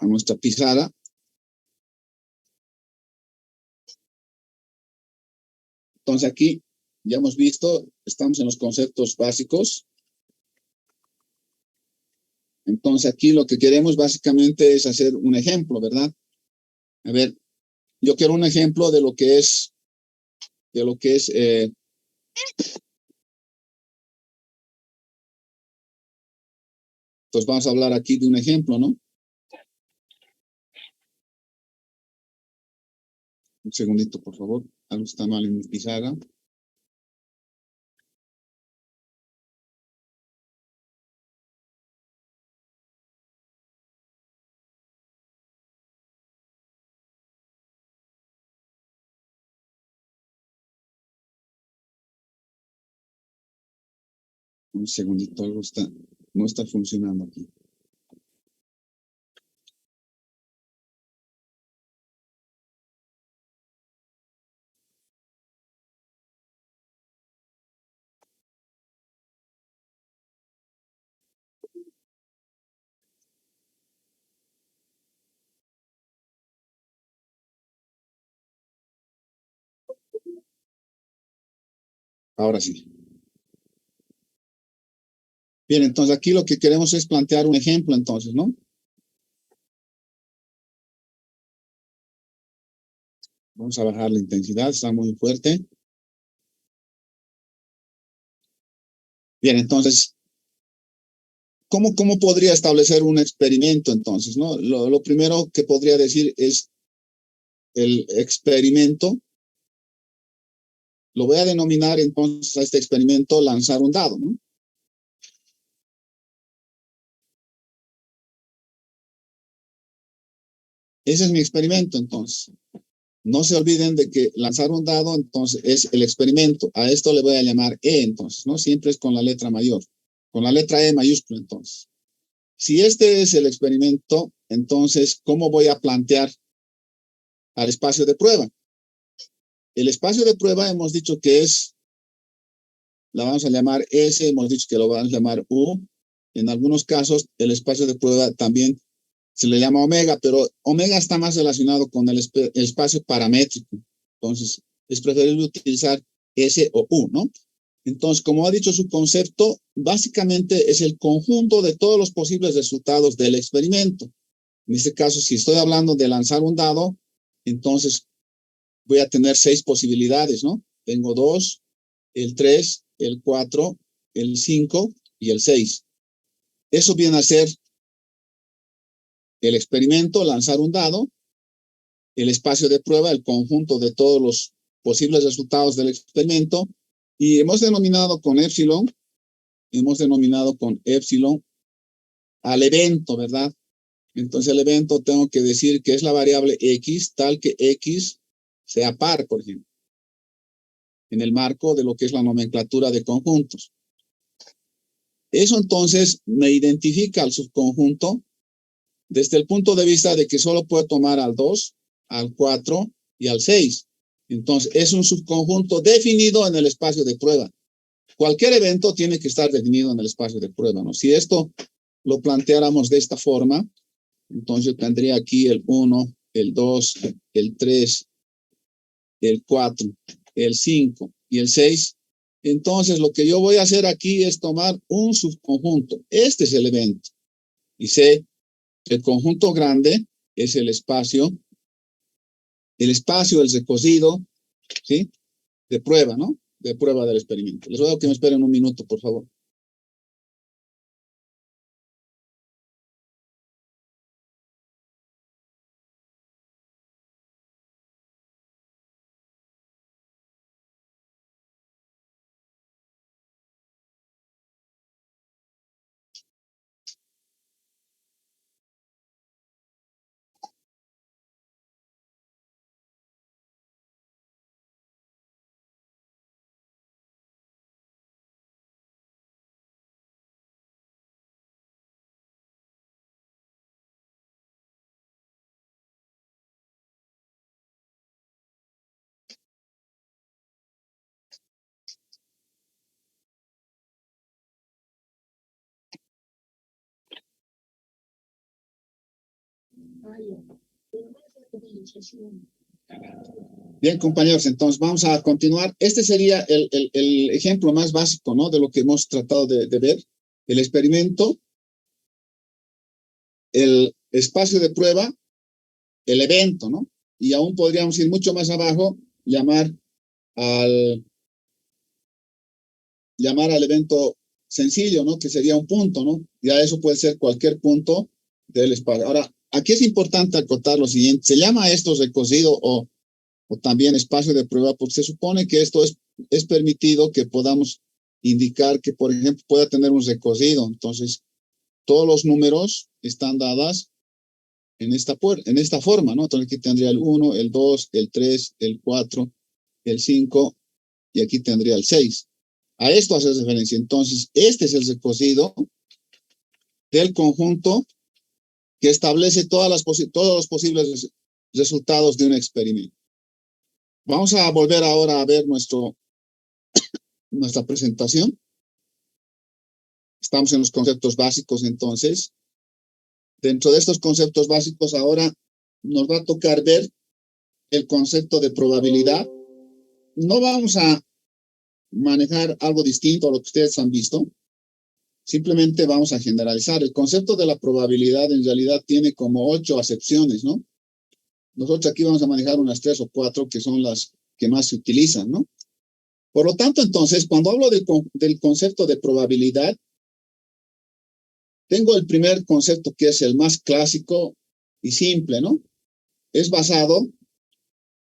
nuestra pizarra. Entonces, aquí ya hemos visto, estamos en los conceptos básicos. Entonces, aquí lo que queremos básicamente es hacer un ejemplo, ¿verdad? A ver, yo quiero un ejemplo de lo que es, entonces vamos a hablar aquí de un ejemplo, ¿no? Un segundito, por favor. Algo está mal en mi pizarra. Un segundito, algo no está funcionando aquí. Ahora sí. Bien, entonces aquí lo que queremos es plantear un ejemplo, entonces, ¿no? Vamos a bajar la intensidad, está muy fuerte. Bien, entonces, ¿cómo podría establecer un experimento entonces, no? Lo primero que podría decir es el experimento. Lo voy a denominar entonces a este experimento lanzar un dado, ¿no? Ese es mi experimento, entonces. No se olviden de que lanzar un dado, entonces, es el experimento. A esto le voy a llamar E, entonces, ¿no? Siempre es con la letra mayor, con la letra E mayúscula, entonces. Si este es el experimento, entonces, ¿cómo voy a plantear al espacio de prueba? El espacio de prueba hemos dicho que la vamos a llamar S, hemos dicho que lo vamos a llamar U. En algunos casos, el espacio de prueba también se le llama omega, pero omega está más relacionado con el espacio paramétrico. Entonces, es preferible utilizar S o U, ¿no? Entonces, como ha dicho su concepto, básicamente es el conjunto de todos los posibles resultados del experimento. En este caso, si estoy hablando de lanzar un dado, entonces voy a tener 6 posibilidades, ¿no? Tengo 2, el 3, el 4, el 5 y el 6. Eso viene a ser el experimento, lanzar un dado, el espacio de prueba, el conjunto de todos los posibles resultados del experimento, y hemos denominado con epsilon al evento, ¿verdad? Entonces el evento tengo que decir que es la variable X, tal que X sea par, por ejemplo, en el marco de lo que es la nomenclatura de conjuntos. Eso entonces me identifica al subconjunto desde el punto de vista de que solo puedo tomar al 2, al 4 y al 6. Entonces es un subconjunto definido en el espacio de prueba. Cualquier evento tiene que estar definido en el espacio de prueba, ¿no? Si esto lo planteáramos de esta forma, entonces tendría aquí el 1, el 2, el 3, el 4, el 5 y el 6. Entonces lo que yo voy a hacer aquí es tomar un subconjunto. Este es el evento. Y sé que el conjunto grande es el espacio el recocido, ¿sí? De prueba, ¿no? De prueba del experimento. Les ruego que me esperen un minuto, por favor. Bien, compañeros, entonces vamos a continuar. Este sería el ejemplo más básico, ¿no? De lo que hemos tratado de ver. El experimento, el espacio de prueba, el evento, ¿no? Y aún podríamos ir mucho más abajo, llamar al evento sencillo, ¿no? Que sería un punto, ¿no? Ya eso puede ser cualquier punto del espacio. Ahora, aquí es importante acotar lo siguiente. Se llama esto recocido o también espacio de prueba, porque se supone que esto es permitido que podamos indicar que, por ejemplo, pueda tener un recocido. Entonces, todos los números están dadas en esta forma, ¿no? Entonces, aquí tendría el 1, el 2, el 3, el 4, el 5, y aquí tendría el 6. A esto hace referencia. Entonces, este es el recocido del conjunto que establece todos los posibles resultados de un experimento. Vamos a volver ahora a ver nuestra presentación. Estamos en los conceptos básicos, entonces. Dentro de estos conceptos básicos ahora nos va a tocar ver el concepto de probabilidad. No vamos a manejar algo distinto a lo que ustedes han visto. Simplemente vamos a generalizar. El concepto de la probabilidad en realidad tiene como 8 acepciones, ¿no? Nosotros aquí vamos a manejar unas 3 o 4 que son las que más se utilizan, ¿no? Por lo tanto, entonces, cuando hablo del concepto de probabilidad, tengo el primer concepto que es el más clásico y simple, ¿no? Es basado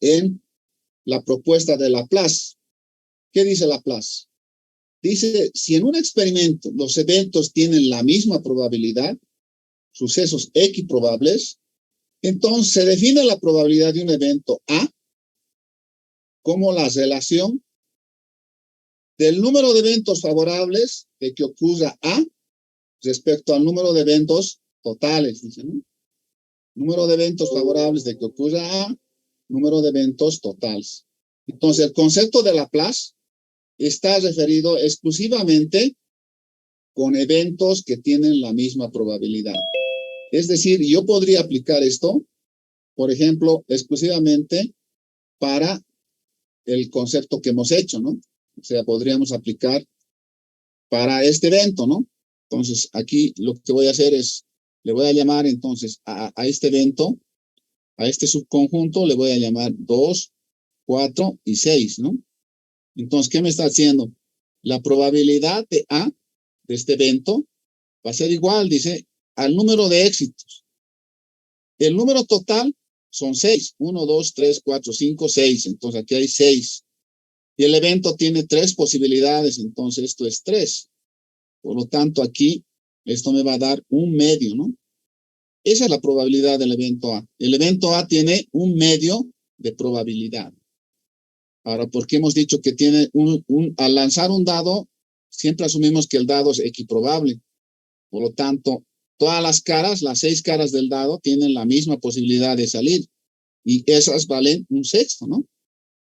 en la propuesta de Laplace. ¿Qué dice Laplace? Dice, si en un experimento los eventos tienen la misma probabilidad, sucesos equiprobables, entonces se define la probabilidad de un evento A como la relación del número de eventos favorables de que ocurra A respecto al número de eventos totales, dice, ¿no? Número de eventos favorables de que ocurra A, número de eventos totales. Entonces, el concepto de Laplace está referido exclusivamente con eventos que tienen la misma probabilidad. Es decir, yo podría aplicar esto, por ejemplo, exclusivamente para el concepto que hemos hecho, ¿no? O sea, podríamos aplicar para este evento, ¿no? Entonces, aquí lo que voy a hacer es Le voy a llamar entonces a este evento, a este subconjunto, le voy a llamar 2, 4 y 6, ¿no? Entonces, ¿qué me está haciendo? La probabilidad de A, de este evento, va a ser igual, dice, al número de éxitos. El número total son 6. 1, 2, 3, 4, 5, 6. Entonces, aquí hay 6. Y el evento tiene 3 posibilidades, entonces esto es 3. Por lo tanto, aquí esto me va a dar un medio, ¿no? Esa es la probabilidad del evento A. El evento A tiene un medio de probabilidad. Ahora, ¿por qué hemos dicho que tiene al lanzar un dado, siempre asumimos que el dado es equiprobable? Por lo tanto, todas las caras, las 6 caras del dado, tienen la misma posibilidad de salir. Y esas valen un sexto, ¿no?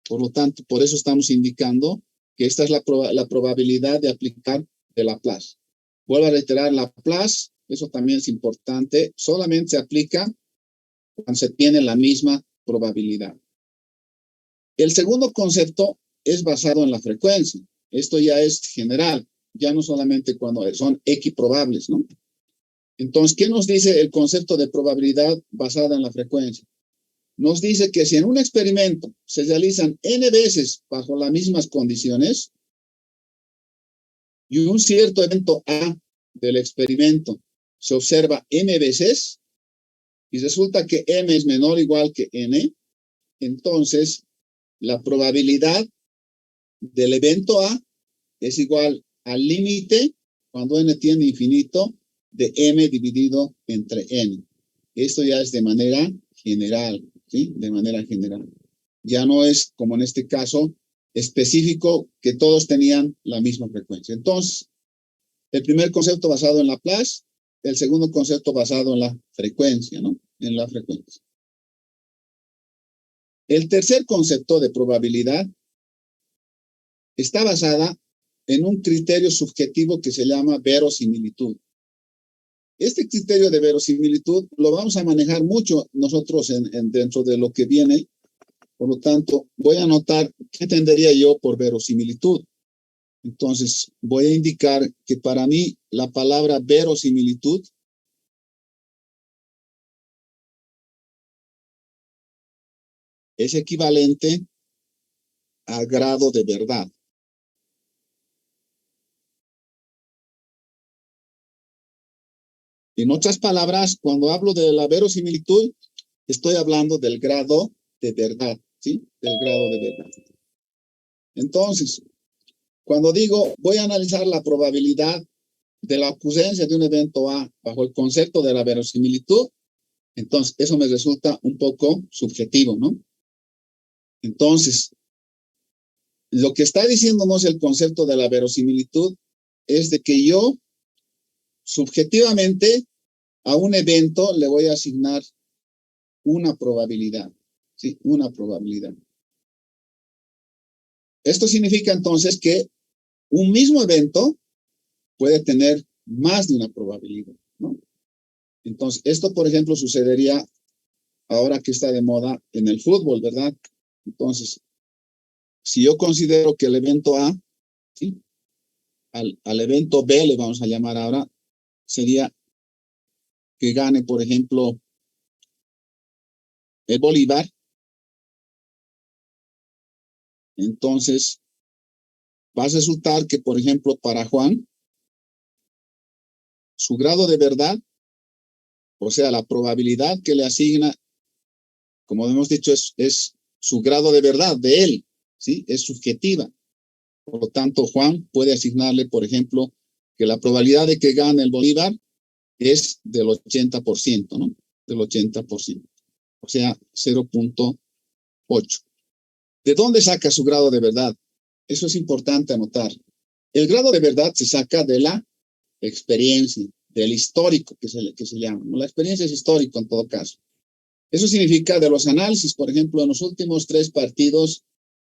Por lo tanto, por eso estamos indicando que esta es la probabilidad de aplicar de Laplace. Vuelvo a reiterar, Laplace, eso también es importante, solamente se aplica cuando se tiene la misma probabilidad. El segundo concepto es basado en la frecuencia. Esto ya es general, ya no solamente cuando son equiprobables, ¿no? Entonces, ¿qué nos dice el concepto de probabilidad basada en la frecuencia? Nos dice que si en un experimento se realizan n veces bajo las mismas condiciones y un cierto evento A del experimento se observa m veces y resulta que m es menor o igual que n, entonces la probabilidad del evento A es igual al límite cuando n tiende infinito de m dividido entre n. Esto ya es de manera general, ¿sí? De manera general. Ya no es, como en este caso, específico que todos tenían la misma frecuencia. Entonces, el primer concepto basado en Laplace, el segundo concepto basado en la frecuencia, ¿no? En la frecuencia. El tercer concepto de probabilidad está basada en un criterio subjetivo que se llama verosimilitud. Este criterio de verosimilitud lo vamos a manejar mucho nosotros dentro de lo que viene. Por lo tanto, voy a anotar qué entendería yo por verosimilitud. Entonces, voy a indicar que para mí la palabra verosimilitud es equivalente a grado de verdad. En otras palabras, cuando hablo de la verosimilitud, estoy hablando del grado de verdad, ¿sí? Del grado de verdad. Entonces, cuando digo voy a analizar la probabilidad de la ocurrencia de un evento A bajo el concepto de la verosimilitud, entonces eso me resulta un poco subjetivo, ¿no? Entonces, lo que está diciéndonos el concepto de la verosimilitud es de que yo subjetivamente a un evento le voy a asignar una probabilidad, ¿sí? Una probabilidad. Esto significa entonces que un mismo evento puede tener más de una probabilidad, ¿no? Entonces, esto, por ejemplo, sucedería ahora que está de moda en el fútbol, ¿verdad? Entonces, si yo considero que el evento A, ¿sí? Al evento B le vamos a llamar ahora, sería que gane, por ejemplo, el Bolívar. Entonces, va a resultar que, por ejemplo, para Juan, su grado de verdad, o sea, la probabilidad que le asigna, como hemos dicho, es su grado de verdad de él, ¿sí? Es subjetiva. Por lo tanto, Juan puede asignarle, por ejemplo, que la probabilidad de que gane el Bolívar es del 80%, ¿no? Del 80%. O sea, 0.8. ¿De dónde saca su grado de verdad? Eso es importante anotar. El grado de verdad se saca de la experiencia, del histórico que se llama, ¿no? La experiencia es histórico en todo caso. Eso significa de los análisis, por ejemplo, en los últimos 3 partidos,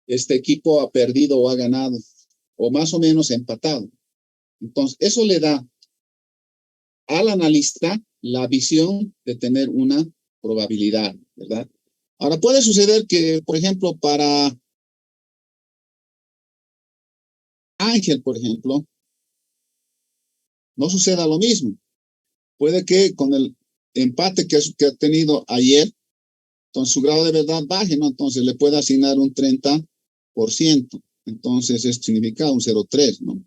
este equipo ha perdido o ha ganado, o más o menos empatado. Entonces, eso le da al analista la visión de tener una probabilidad, ¿verdad? Ahora, puede suceder que, por ejemplo, para Ángel, por ejemplo, no suceda lo mismo. puede que con el empate que ha tenido ayer, entonces su grado de verdad baje, ¿no? Entonces le puede asignar un 30%. Entonces esto significa un 0,3, ¿no?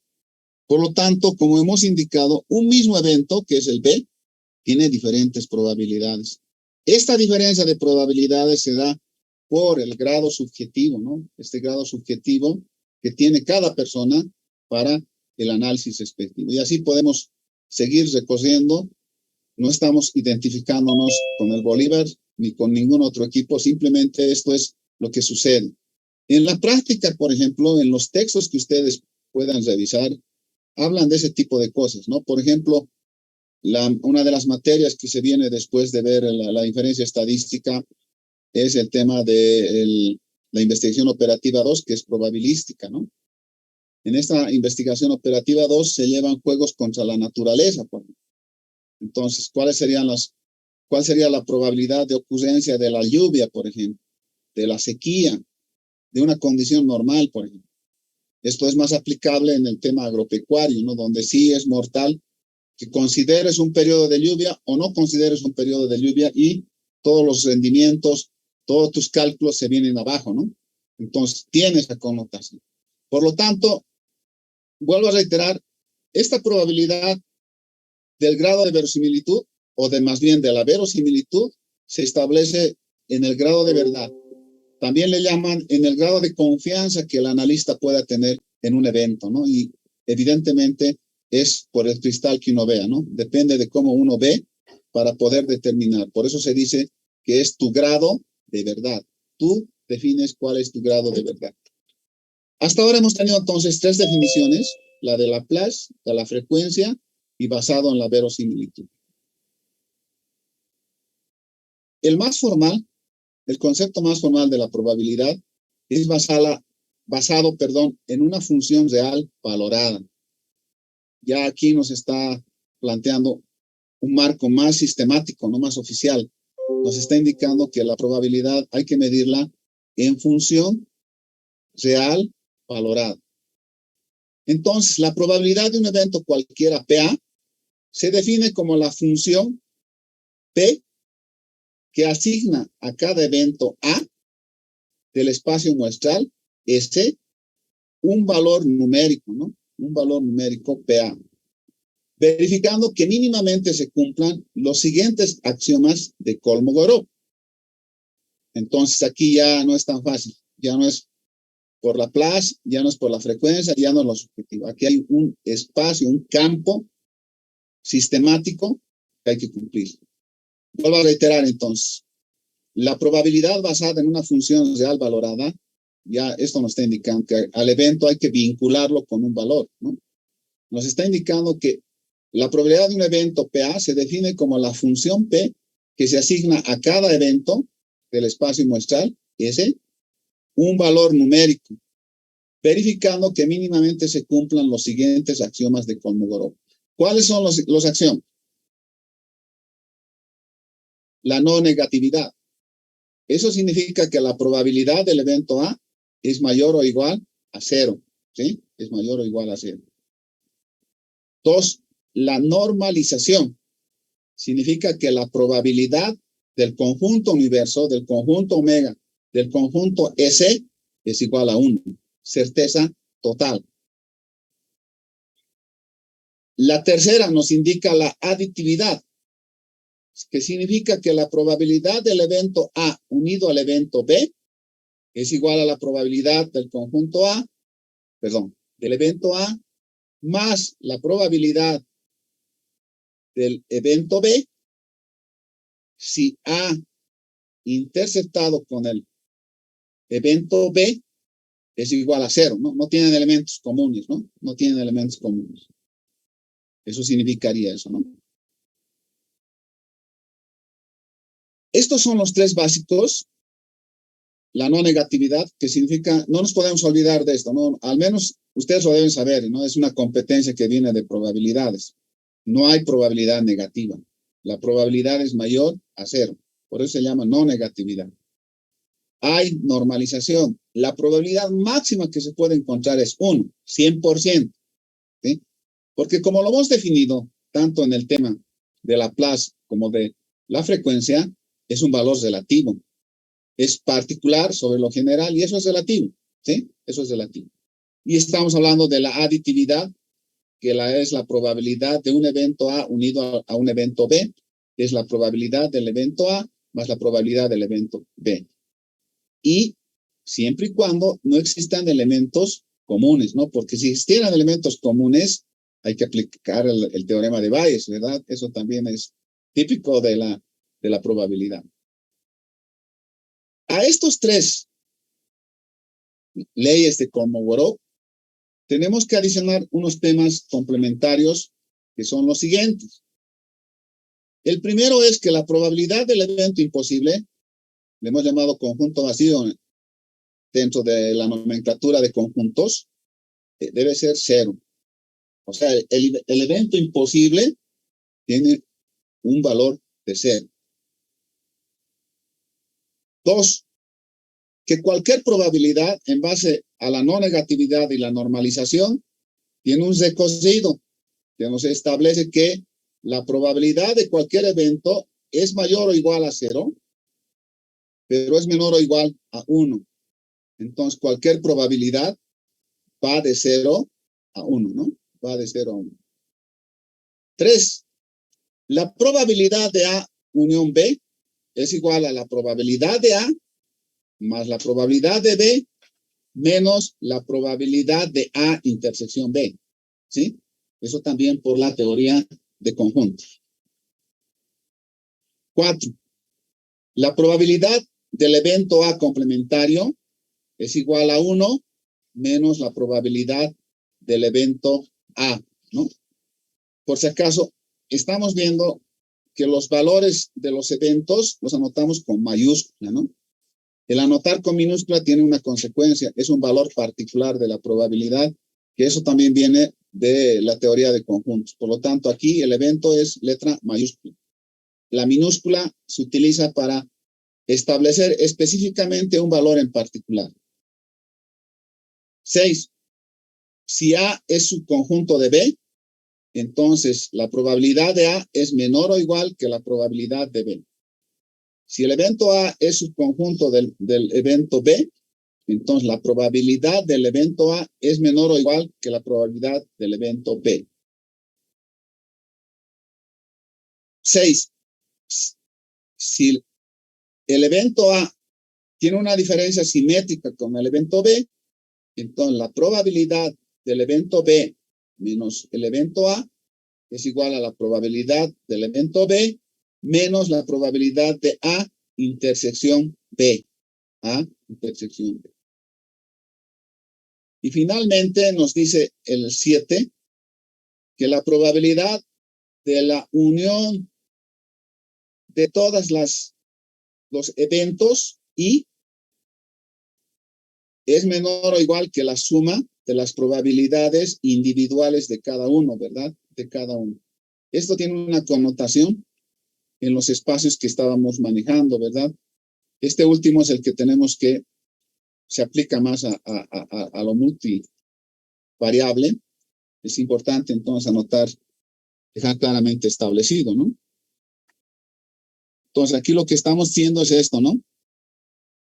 Por lo tanto, como hemos indicado, un mismo evento, que es el B, tiene diferentes probabilidades. Esta diferencia de probabilidades se da por el grado subjetivo, ¿no? Este grado subjetivo que tiene cada persona para el análisis respectivo. Y así podemos seguir recorriendo. No estamos identificándonos con el Bolívar ni con ningún otro equipo, simplemente esto es lo que sucede. En la práctica, por ejemplo, en los textos que ustedes puedan revisar, hablan de ese tipo de cosas, ¿no? Por ejemplo, una de las materias que se viene después de ver la inferencia estadística es el tema de la investigación operativa 2, que es probabilística, ¿no? En esta investigación operativa 2 se llevan juegos contra la naturaleza, por ejemplo. Entonces, ¿cuál sería la probabilidad de ocurrencia de la lluvia, por ejemplo, de la sequía, de una condición normal, por ejemplo? Esto es más aplicable en el tema agropecuario, ¿no? Donde sí es mortal que consideres un periodo de lluvia o no consideres un periodo de lluvia y todos los rendimientos, todos tus cálculos se vienen abajo, ¿no? Entonces, tiene esa connotación. Por lo tanto, vuelvo a reiterar, esta probabilidad del grado de verosimilitud o de más bien de la verosimilitud se establece en el grado de verdad. También le llaman en el grado de confianza que el analista pueda tener en un evento, ¿no? Y evidentemente es por el cristal que uno vea, ¿no? Depende de cómo uno ve para poder determinar. Por eso se dice que es tu grado de verdad. Tú defines cuál es tu grado de verdad. Hasta ahora hemos tenido entonces 3 definiciones, la de Laplace, de la frecuencia y basado en la verosimilitud. El concepto más formal de la probabilidad es basado, en una función real valorada. Ya aquí nos está planteando un marco más sistemático, no más oficial. Nos está indicando que la probabilidad hay que medirla en función real valorada. Entonces, la probabilidad de un evento cualquiera PA se define como la función P que asigna a cada evento A del espacio muestral S un valor numérico, ¿no? Un valor numérico PA, verificando que mínimamente se cumplan los siguientes axiomas de Kolmogorov. Entonces aquí ya no es tan fácil, ya no es por Laplace, ya no es por la frecuencia, ya no es lo subjetivo. Aquí hay un espacio, un campo sistemático que hay que cumplir. Vuelvo a reiterar entonces, la probabilidad basada en una función real valorada, ya esto nos está indicando que al evento hay que vincularlo con un valor, ¿no? Nos está indicando que la probabilidad de un evento PA se define como la función P que se asigna a cada evento del espacio muestral, S, un valor numérico, verificando que mínimamente se cumplan los siguientes axiomas de Kolmogorov. ¿Cuáles son los axiomas? La no negatividad. Eso significa que la probabilidad del evento A es mayor o igual a 0, ¿sí? Es mayor o igual a 0. 2. La normalización. Significa que la probabilidad del conjunto universo, del conjunto omega, del conjunto S es igual a 1. Certeza total. La tercera nos indica la aditividad, que significa que la probabilidad del evento A unido al evento B es igual a la probabilidad del conjunto A, del evento A, más la probabilidad del evento B, si A interceptado con el evento B es igual a 0, ¿no? No tienen elementos comunes, ¿no? No tienen elementos comunes. Eso significaría eso, ¿no? Estos son los 3 básicos. La no negatividad, que significa, no nos podemos olvidar de esto, ¿no? Al menos ustedes lo deben saber, ¿no? Es una competencia que viene de probabilidades. No hay probabilidad negativa. La probabilidad es mayor a 0. Por eso se llama no negatividad. Hay normalización. La probabilidad máxima que se puede encontrar es 1, 100%. ¿Sí? Porque como lo hemos definido tanto en el tema de Laplace como de la frecuencia es un valor relativo. Es particular sobre lo general y eso es relativo, ¿sí? Eso es relativo. Y estamos hablando de la aditividad, que es la probabilidad de un evento A unido a un evento B, que es la probabilidad del evento A más la probabilidad del evento B. Y siempre y cuando no existan elementos comunes, ¿no? Porque si existieran elementos comunes, hay que aplicar el teorema de Bayes, ¿verdad? Eso también es típico de la probabilidad. A estos tres leyes de Kolmogorov tenemos que adicionar unos temas complementarios que son los siguientes. El primero es que la probabilidad del evento imposible, le hemos llamado conjunto vacío dentro de la nomenclatura de conjuntos, debe ser 0. O sea, el evento imposible tiene un valor de 0. 2, que cualquier probabilidad en base a la no negatividad y la normalización tiene un recocido que nos establece que la probabilidad de cualquier evento es mayor o igual a 0, pero es menor o igual a 1. Entonces, cualquier probabilidad va de 0 a 1, ¿no? Va de 0 a 1. 3. La probabilidad de A unión B es igual a la probabilidad de A más la probabilidad de B menos la probabilidad de A intersección B, ¿sí? Eso también por la teoría de conjuntos. 4. La probabilidad del evento A complementario es igual a 1 menos la probabilidad del evento A, ¿no? Por si acaso, estamos viendo que los valores de los eventos los anotamos con mayúscula, ¿no? El anotar con minúscula tiene una consecuencia, es un valor particular de la probabilidad, que eso también viene de la teoría de conjuntos. Por lo tanto, aquí el evento es letra mayúscula. La minúscula se utiliza para establecer específicamente un valor en particular. 6. Si A es subconjunto de B, entonces la probabilidad de A es menor o igual que la probabilidad de B. Si el evento A es subconjunto del evento B, entonces la probabilidad del evento A es menor o igual que la probabilidad del evento B. 6. Si el evento A tiene una diferencia simétrica con el evento B, entonces la probabilidad del evento B menos el evento A es igual a la probabilidad del evento B menos la probabilidad de A intersección B. A intersección B. Y finalmente nos dice el 7 que la probabilidad de la unión de todas los eventos y es menor o igual que la suma de las probabilidades individuales de cada uno, ¿verdad? De cada uno. Esto tiene una connotación en los espacios que estábamos manejando, ¿verdad? Este último es el que tenemos que se aplica más a lo multivariable. Es importante entonces anotar, dejar claramente establecido, ¿no? Entonces aquí lo que estamos haciendo es esto, ¿no?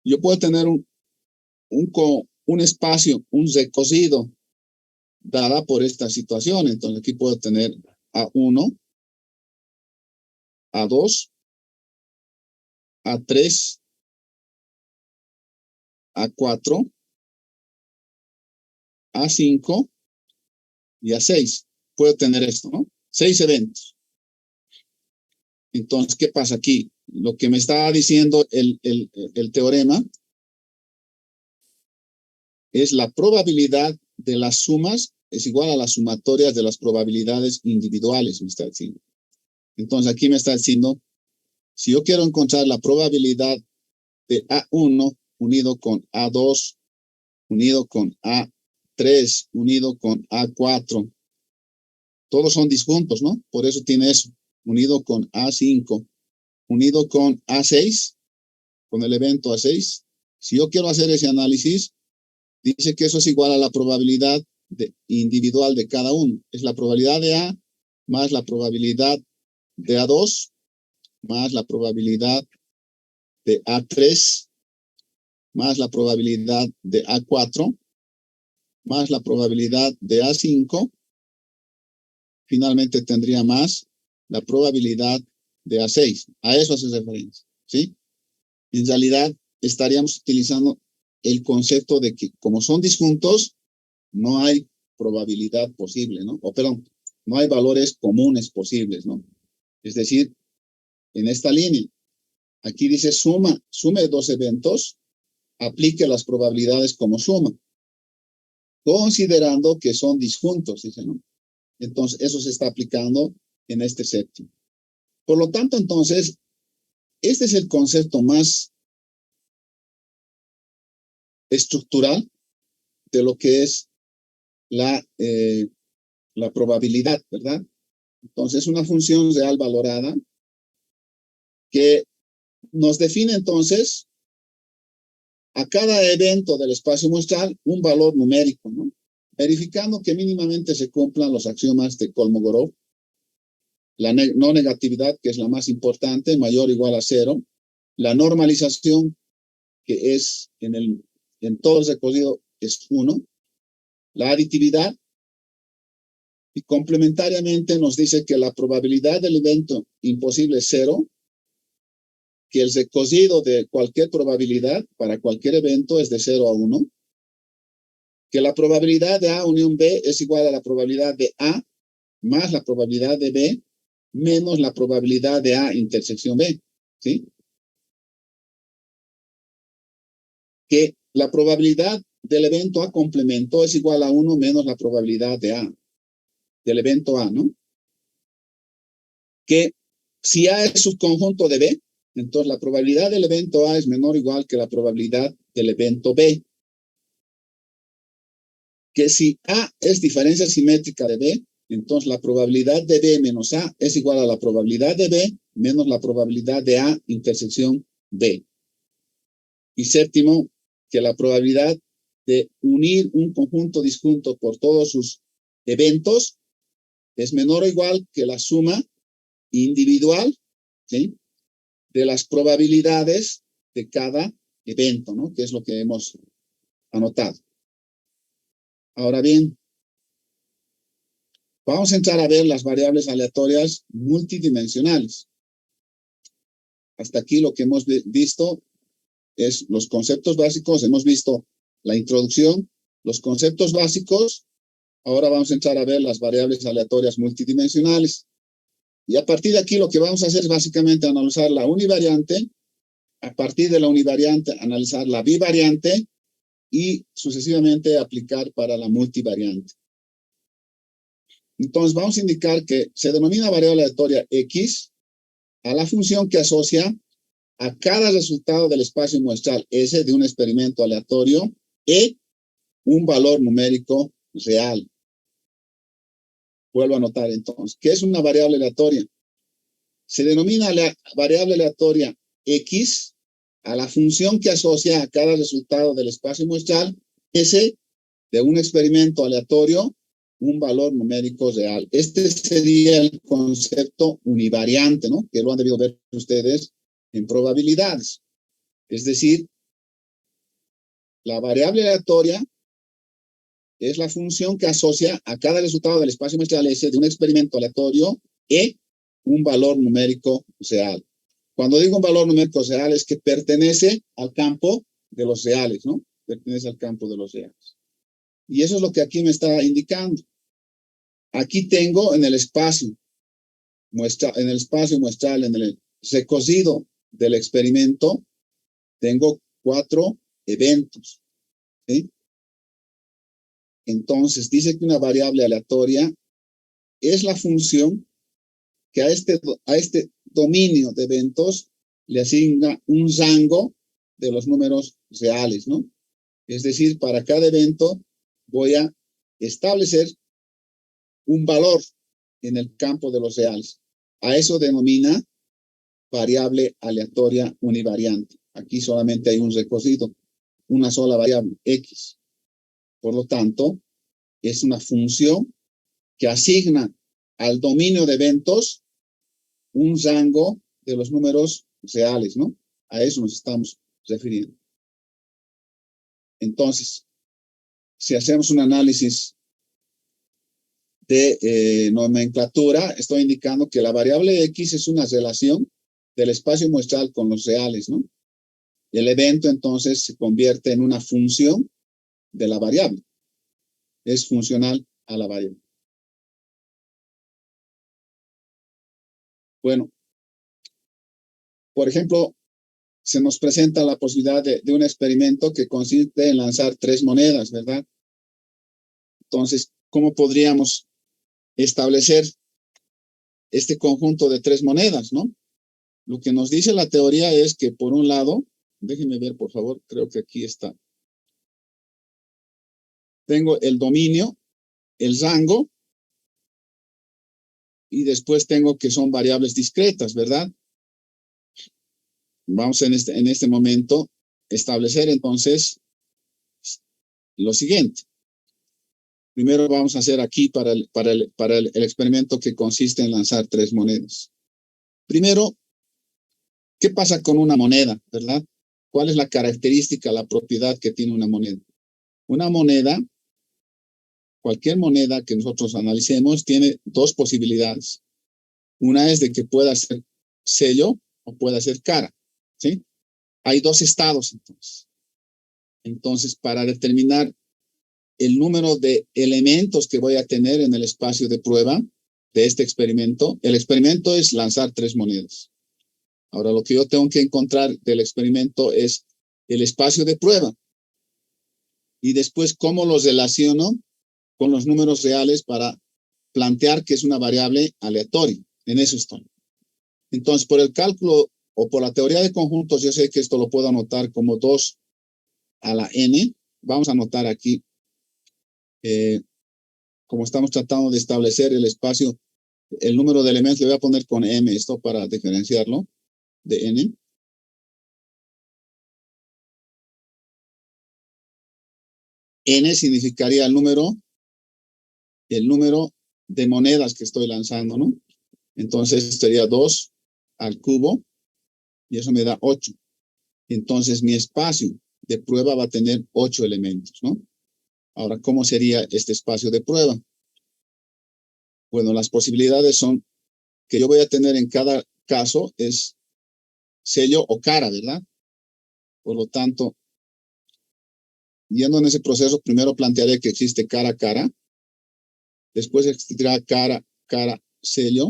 Yo puedo tener un espacio, un recocido dada por esta situación. Entonces aquí puedo tener A1, A2, A3, A4, A5 y A6. Puedo tener esto, ¿no? 6 eventos. Entonces, ¿qué pasa aquí? Lo que me está diciendo el teorema es la probabilidad de las sumas es igual a las sumatorias de las probabilidades individuales, me está diciendo. Entonces, aquí me está diciendo, si yo quiero encontrar la probabilidad de A1 unido con A2, unido con A3, unido con A4, todos son disjuntos, ¿no? Por eso tiene eso, unido con A5, unido con A6, con el evento A6. Si yo quiero hacer ese análisis, dice que eso es igual a la probabilidad individual de cada uno. Es la probabilidad de A más la probabilidad de A2 más la probabilidad de A3 más la probabilidad de A4 más la probabilidad de A5. Finalmente tendría más la probabilidad de A6. A eso hace referencia, ¿sí? En realidad estaríamos utilizando el concepto de que como son disjuntos, no hay probabilidad posible, ¿no? O perdón, no hay valores comunes posibles, ¿no? Es decir, en esta línea, aquí dice sume dos eventos, aplique las probabilidades como suma, considerando que son disjuntos, dice, ¿no? Entonces, eso se está aplicando en este séptimo. Por lo tanto, entonces, este es el concepto más estructural de lo que es la probabilidad, ¿verdad? Entonces, una función real valorada que nos define entonces a cada evento del espacio muestral un valor numérico, ¿no? Verificando que mínimamente se cumplan los axiomas de Kolmogorov, la no negatividad, que es la más importante, mayor o igual a 0, la normalización, que es en todo el recorrido es 1, la aditividad, y complementariamente nos dice que la probabilidad del evento imposible es 0, que el recorrido de cualquier probabilidad para cualquier evento es de 0 a 1, que la probabilidad de A unión B es igual a la probabilidad de A más la probabilidad de B menos la probabilidad de A intersección B, ¿sí? Que la probabilidad del evento A complemento es igual a 1 menos la probabilidad de A, del evento A, ¿no? Que si A es subconjunto de B, entonces la probabilidad del evento A es menor o igual que la probabilidad del evento B. Que si A es diferencia simétrica de B, entonces la probabilidad de B menos A es igual a la probabilidad de B menos la probabilidad de A intersección B. Y séptimo, que la probabilidad de unir un conjunto disjunto por todos sus eventos es menor o igual que la suma individual, ¿sí?, de las probabilidades de cada evento, ¿no? Que es lo que hemos anotado. Ahora bien, vamos a entrar a ver las variables aleatorias multidimensionales. Hasta aquí lo que hemos visto es los conceptos básicos. Hemos visto la introducción, los conceptos básicos. Ahora vamos a entrar a ver las variables aleatorias multidimensionales. Y a partir de aquí lo que vamos a hacer es básicamente analizar la univariante. A partir de la univariante, analizar la bivariante y sucesivamente aplicar para la multivariante. Entonces vamos a indicar que se denomina variable aleatoria X a la función que asocia a cada resultado del espacio muestral S de un experimento aleatorio E un valor numérico real. Vuelvo a anotar entonces, ¿qué es una variable aleatoria? Se denomina la variable aleatoria X a la función que asocia a cada resultado del espacio muestral S de un experimento aleatorio un valor numérico real. Este sería el concepto univariante, ¿no? Que lo han debido ver ustedes en probabilidades. Es decir, la variable aleatoria es la función que asocia a cada resultado del espacio muestral S de un experimento aleatorio E un valor numérico real. Cuando digo un valor numérico real es que pertenece al campo de los reales, ¿no? Pertenece al campo de los reales. Y eso es lo que aquí me está indicando. Aquí tengo en el espacio muestral, en el recorrido del experimento, tengo 4 eventos, ¿sí? Entonces, dice que una variable aleatoria es la función que a este dominio de eventos le asigna un rango de los números reales, ¿no? Es decir, para cada evento voy a establecer un valor en el campo de los reales. A eso denomina variable aleatoria univariante. Aquí solamente hay un recorrido, una sola variable, X. Por lo tanto, es una función que asigna al dominio de eventos un rango de los números reales, ¿no? A eso nos estamos refiriendo. Entonces, si hacemos un análisis de nomenclatura, estoy indicando que la variable X es una relación del espacio muestral con los reales, ¿no? El evento entonces se convierte en una función de la variable. Es funcional a la variable. Bueno, por ejemplo, se nos presenta la posibilidad de un experimento que consiste en lanzar 3 monedas, ¿verdad? Entonces, ¿cómo podríamos establecer este conjunto de 3 monedas, ¿no? Lo que nos dice la teoría es que, por un lado, déjenme ver, por favor, creo que aquí está. Tengo el dominio, el rango, y después tengo que son variables discretas, ¿verdad? Vamos en este momento establecer entonces lo siguiente. Primero vamos a hacer aquí para el experimento que consiste en lanzar 3 monedas. Primero, ¿qué pasa con una moneda, verdad? ¿Cuál es la característica, la propiedad que tiene una moneda? Una moneda, cualquier moneda que nosotros analicemos, tiene 2 posibilidades. Una es de que pueda ser sello o pueda ser cara, ¿sí? Hay 2 estados, entonces. Entonces, para determinar el número de elementos que voy a tener en el espacio de prueba de este experimento, el experimento es lanzar 3 monedas. Ahora, lo que yo tengo que encontrar del experimento es el espacio de prueba. Y después, cómo los relaciono con los números reales para plantear que es una variable aleatoria. En eso estoy. Entonces, por el cálculo o por la teoría de conjuntos, yo sé que esto lo puedo anotar como 2 a la n. Vamos a anotar aquí, como estamos tratando de establecer el espacio, el número de elementos, le voy a poner con m, esto para diferenciarlo de n. N significaría el número de monedas que estoy lanzando, ¿no? Entonces sería 2 al cubo y eso me da 8. Entonces mi espacio de prueba va a tener 8 elementos, ¿no? Ahora, ¿cómo sería este espacio de prueba? Bueno, las posibilidades son que yo voy a tener en cada caso es sello o cara, ¿verdad? Por lo tanto, yendo en ese proceso, primero plantearé que existe cara, cara. Después existirá cara, cara, sello.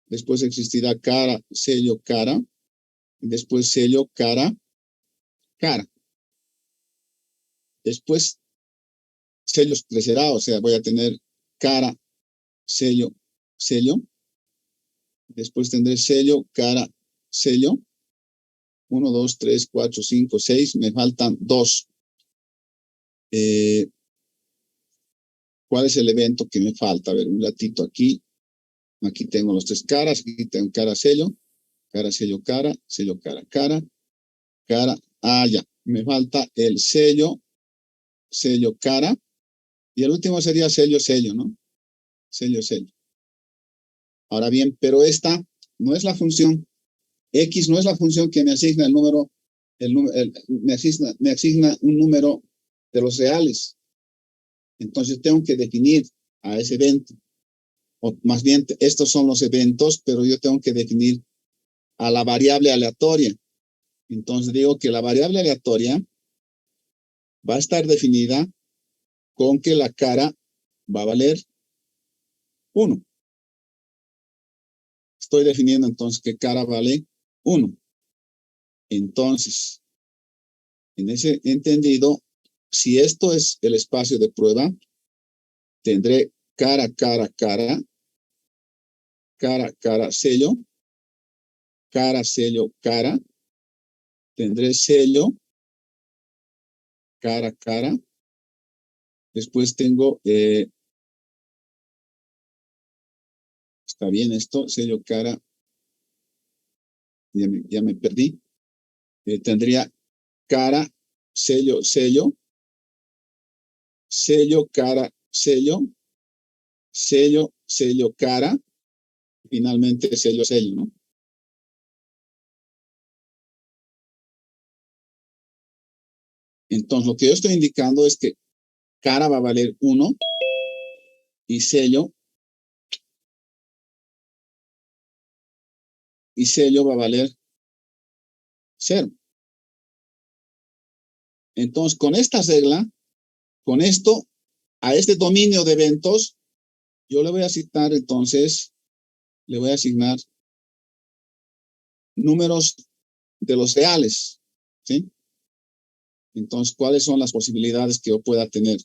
Después existirá cara, sello, cara. Y después sello, cara, cara. Después sellos crecerá, o sea, voy a tener cara, sello, sello. Después tendré sello, cara, sello. 1, 2, 3, 4, 5, 6. Me faltan 2. ¿Cuál es el evento que me falta? A ver, un ratito aquí. Aquí tengo los 3 caras. Aquí tengo cara, sello, cara, sello, cara, cara, cara. Ah, ya. Me falta el sello, sello, cara. Y el último sería sello, sello, ¿no? Sello, sello. Ahora bien, pero esta no es la función. X no es la función que me asigna el número, me asigna un número de los reales. Entonces tengo que definir a ese evento. O más bien, estos son los eventos, pero yo tengo que definir a la variable aleatoria. Entonces digo que la variable aleatoria va a estar definida con que la cara va a valer 1. Estoy definiendo entonces que cara vale 1. Entonces, en ese entendido, si esto es el espacio de prueba, tendré cara, cara, cara, cara, cara, sello, cara, sello, cara. Tendré sello, cara, cara. Después tengo, está bien esto, sello, cara. Ya me perdí. Tendría cara, sello, sello, sello, cara, sello, sello, sello, cara. finalmente sello, ¿no? Entonces, lo que yo estoy indicando es que cara va a valer 1 y sello va a valer 0. Entonces, con esta regla, con esto, a este dominio de eventos, yo le voy a asignar, entonces, le voy a asignar números de los reales, ¿sí? Entonces, ¿cuáles son las posibilidades que yo pueda tener?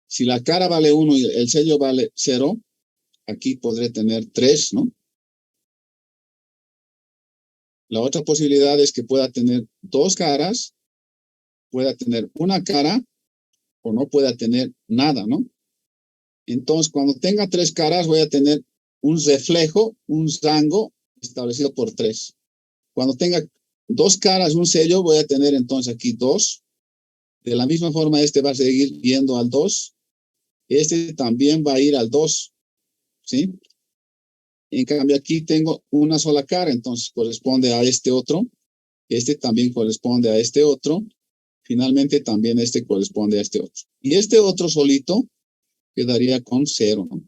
Si la cara vale 1 y el sello vale 0, aquí podré tener 3, ¿no? La otra posibilidad es que pueda tener 2 caras, pueda tener una cara o no pueda tener nada, ¿no? Entonces, cuando tenga 3 caras, voy a tener un reflejo, un rango establecido por 3. Cuando tenga 2 caras, un sello, voy a tener entonces aquí 2. De la misma forma, este va a seguir yendo al 2. Este también va a ir al 2, ¿sí? En cambio, aquí tengo una sola cara, entonces corresponde a este otro. Este también corresponde a este otro. Finalmente, también este corresponde a este otro. Y este otro solito quedaría con 0, ¿no?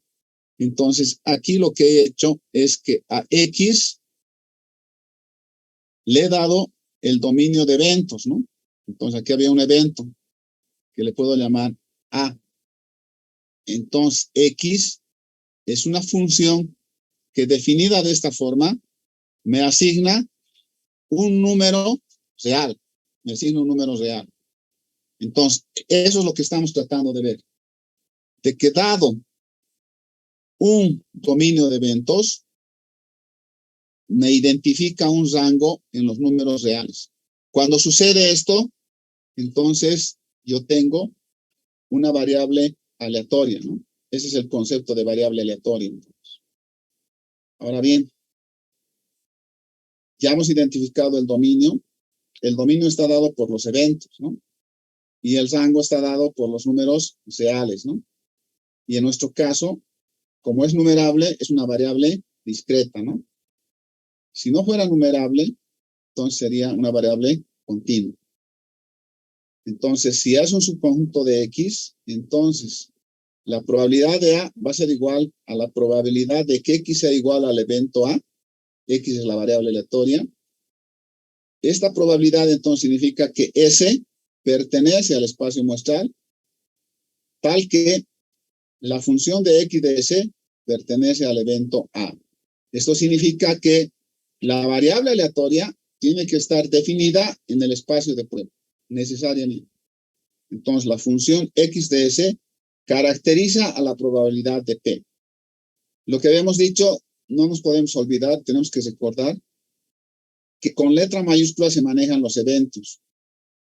Entonces, aquí lo que he hecho es que a X le he dado el dominio de eventos, ¿no? Entonces, aquí había un evento que le puedo llamar A. Entonces, X es una función que definida de esta forma me asigna un número real. Me asigna un número real. Entonces, eso es lo que estamos tratando de ver. De que dado un dominio de eventos, me identifica un rango en los números reales. Cuando sucede esto, entonces yo tengo una variable aleatoria, ¿no? Ese es el concepto de variable aleatoria. Ahora bien, ya hemos identificado el dominio. El dominio está dado por los eventos, ¿no? Y el rango está dado por los números reales, ¿no? Y en nuestro caso, como es numerable, es una variable discreta, ¿no? Si no fuera numerable, entonces sería una variable continua. Entonces, si es un subconjunto de X, entonces la probabilidad de A va a ser igual a la probabilidad de que X sea igual al evento A. X es la variable aleatoria. Esta probabilidad entonces significa que S pertenece al espacio muestral, tal que la función de X de S pertenece al evento A. Esto significa que la variable aleatoria tiene que estar definida en el espacio de prueba, necesariamente. Entonces, la función X de S caracteriza a la probabilidad de P. Lo que habíamos dicho, no nos podemos olvidar, tenemos que recordar que con letra mayúscula se manejan los eventos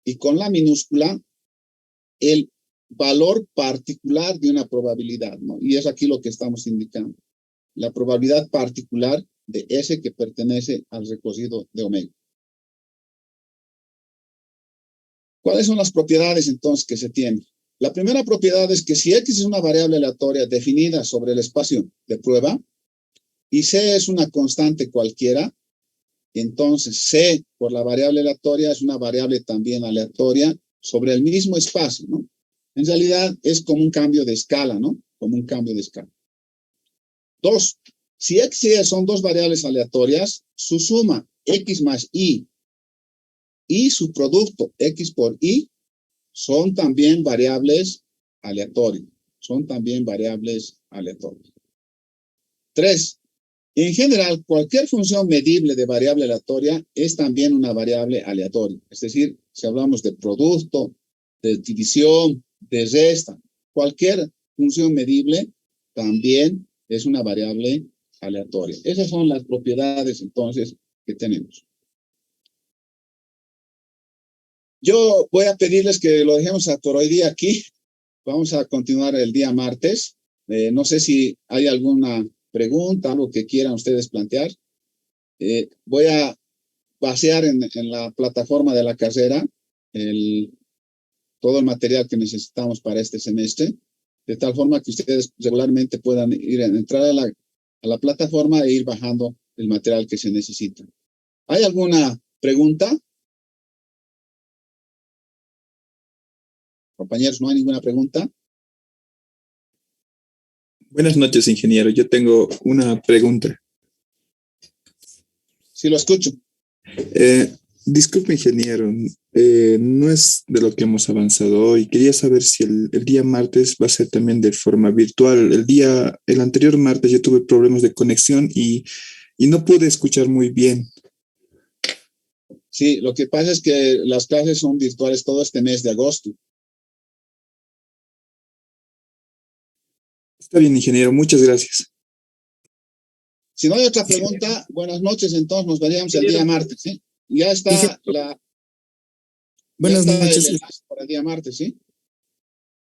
y con la minúscula el valor particular de una probabilidad, ¿no? Y es aquí lo que estamos indicando. La probabilidad particular de S que pertenece al recocido de omega. ¿Cuáles son las propiedades entonces que se tienen? La primera propiedad es que si X es una variable aleatoria definida sobre el espacio de prueba y C es una constante cualquiera, entonces C por la variable aleatoria es una variable también aleatoria sobre el mismo espacio, ¿no? En realidad es como un cambio de escala, ¿no? Como un cambio de escala. 2. Si X y Y son dos variables aleatorias, su suma X más Y y su producto X por Y son también variables aleatorias. Son también variables aleatorias. 3. En general, cualquier función medible de variable aleatoria es también una variable aleatoria. Es decir, si hablamos de producto, de división, de resta, cualquier función medible también es una variable aleatoria. Esas son las propiedades entonces que tenemos. Yo voy a pedirles que lo dejemos por hoy día aquí. Vamos a continuar el día martes. No sé si hay alguna pregunta, algo que quieran ustedes plantear. Voy a vaciar en la plataforma de la carrera todo el material que necesitamos para este semestre, de tal forma que ustedes regularmente puedan entrar a la plataforma e ir bajando el material que se necesita. ¿Hay alguna pregunta? Compañeros, ¿no hay ninguna pregunta? Buenas noches, ingeniero. Yo tengo una pregunta. Sí, lo escucho. Disculpe, ingeniero, no es de lo que hemos avanzado hoy. Quería saber si el día martes va a ser también de forma virtual. El anterior martes yo tuve problemas de conexión y no pude escuchar muy bien. Sí, lo que pasa es que las clases son virtuales todo este mes de agosto. Está bien, ingeniero. Muchas gracias. Si no hay otra pregunta, buenas noches. Entonces nos veríamos el día martes, ¿sí? Ya está Buenas el noches, enlace para el día martes, ¿sí?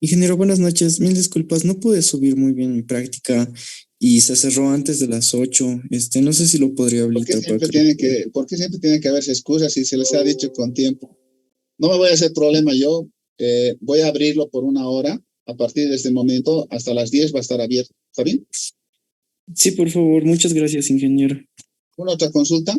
ingeniero, buenas noches. Mil disculpas, no pude subir muy bien mi práctica y se cerró antes de las 8. No sé si lo podría habilitar para que... ¿Por qué siempre tiene que haberse excusas si se les ha dicho con tiempo? No me voy a hacer problema yo. Voy a abrirlo por 1 hora. A partir de este momento, hasta las 10 va a estar abierto. ¿Está bien? Sí, por favor, muchas gracias, ingeniero. ¿Una otra consulta?